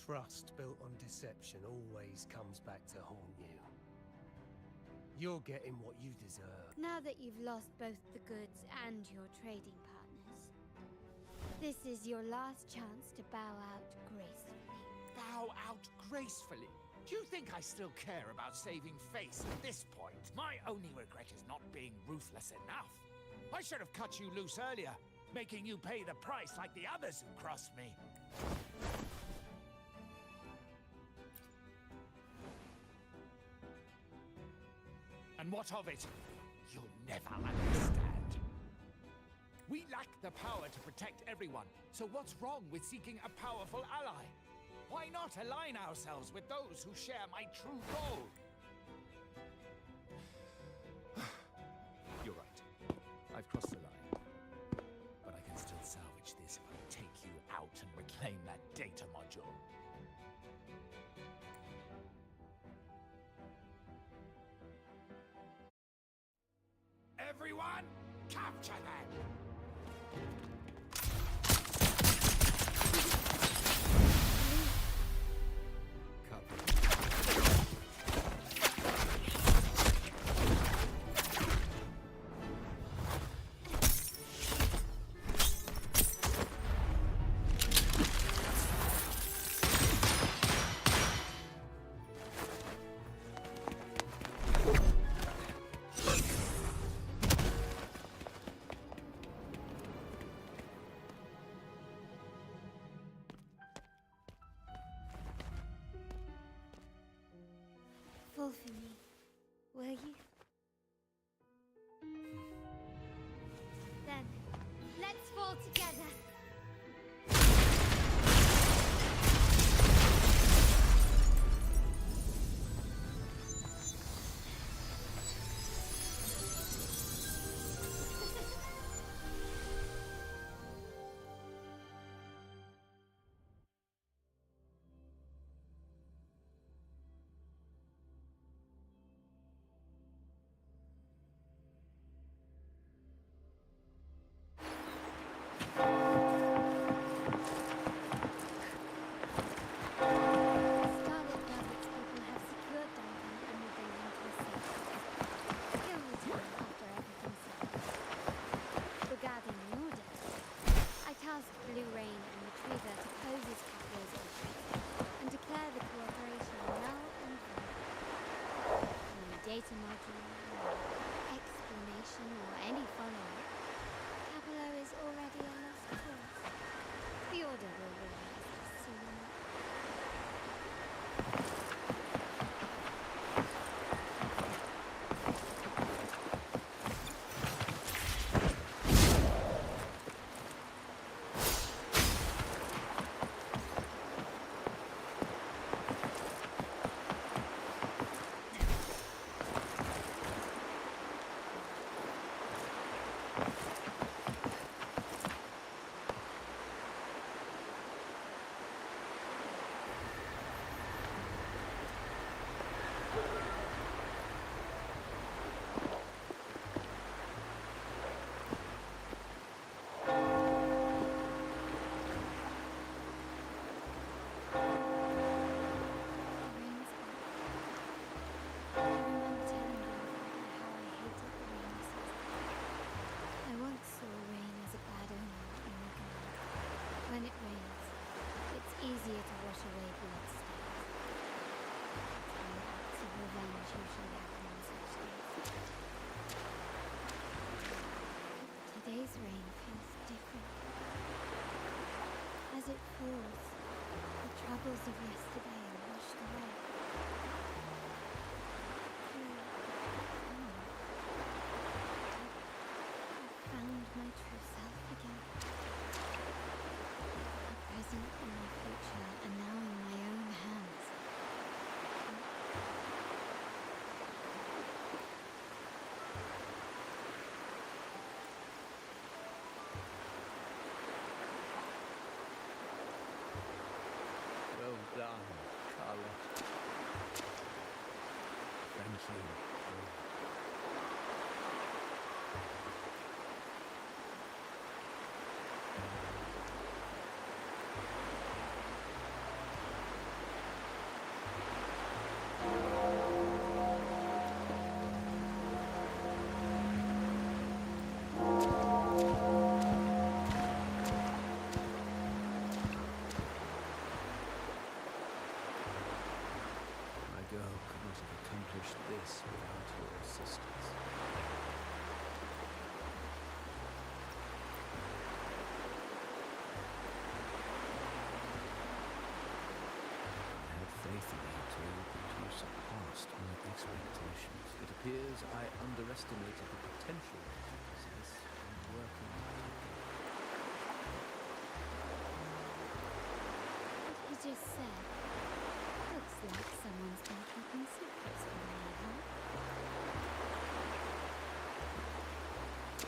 Trust built on deception always comes back to haunt you. You're getting what you deserve. Now that you've lost both the goods and your trading partners, this is your last chance to bow out gracefully. Bow out gracefully? Do you think I still care about saving face at this point? My only regret is not being ruthless enough. I should have cut you loose earlier, making you pay the price like the others who crossed me. And what of it? You'll never understand. We lack the power to protect everyone, so what's wrong with seeking a powerful ally? Why not align ourselves with those who share my true goal? You're right. I've crossed the line. But I can still salvage this if I take you out and reclaim that data module. Everyone, capture them! Fall for me, will you? Then, let's fall together. data module, or explanation, or any follow-up, Capello is already a lost cause. The Order will realize this soon enough. When it rains, it's easier to wash away blood stains. And acts of revenge usually happen on such days. Today's rain feels different. As it falls, the troubles of yesterday are washed away. I found my true self again. The present and my future are now in my own hands. Well done, Carlos. Thank you. My girl could not have accomplished this without your assistance. I had faith in you too, but you surpassed my expectations. It appears I underestimated the potential that you possess in working together. What he just said looks like someone's been keeping secrets from me, huh?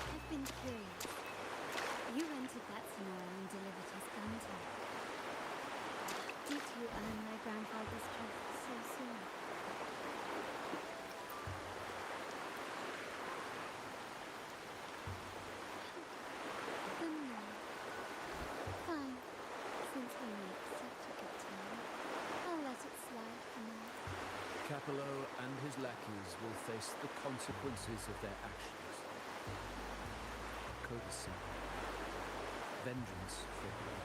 I've been curious. You entered that scenario and delivered his gun to me. Did you earn my grandfather's trust so soon? Then no. Fine. Since we make such a good team, I'll let it slide for now. Capello and his lackeys will face the consequences of their actions. Code is simple. Vengeance for blood.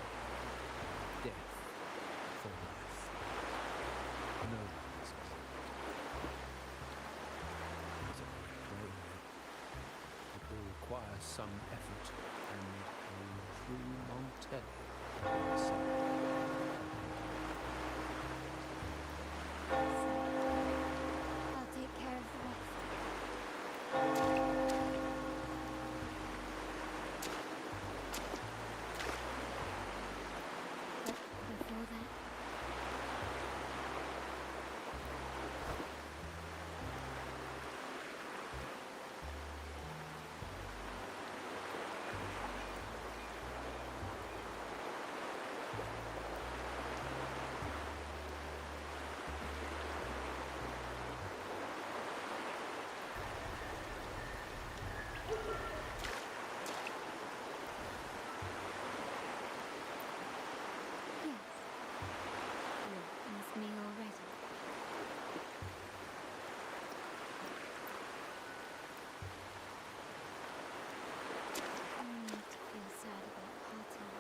Death for life. No one is exempt. So I pray that it will require some effort and a true Montelli on the side. I'll take care of the rest. But before that, yes. You asked me already. No need to feel sad about parting.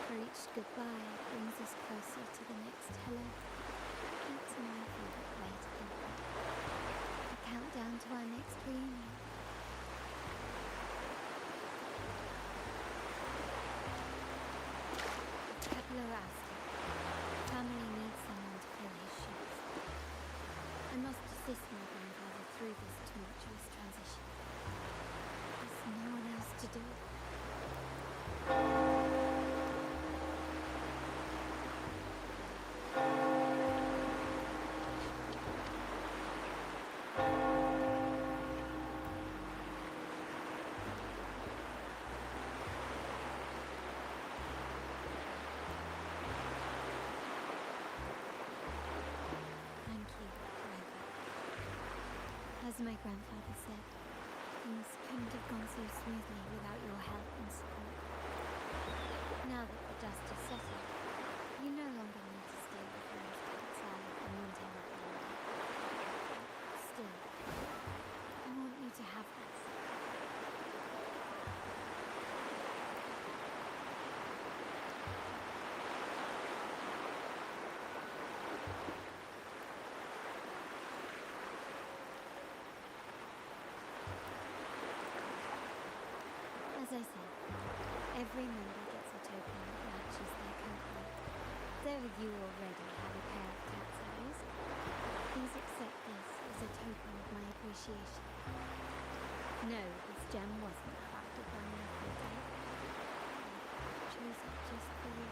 For each goodbye brings us closer to the next hello. That's my favorite way to think. A assist my grandfather through this tumultuous transition. There's no one else to do it. Thank you, Rover. As my grandfather said, things couldn't have gone so smoothly without your help and support. Now that the dust is settled, you no longer need to stay with those outside the Montana family. Still, I want you to have this. As I said, every member gets a token that matches their company. Though you already have a pair of cat's eyes, please accept this as a token of my appreciation. No, this gem wasn't crafted by my forte. I chose it just for you.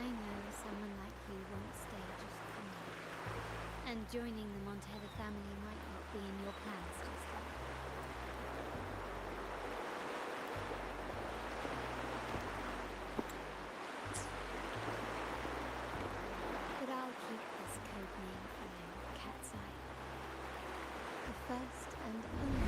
I know someone like you won't stay just for me. And joining the Montana family might not be in your plans just yet. But I'll keep this code name for you, Cat's Eye. The first and only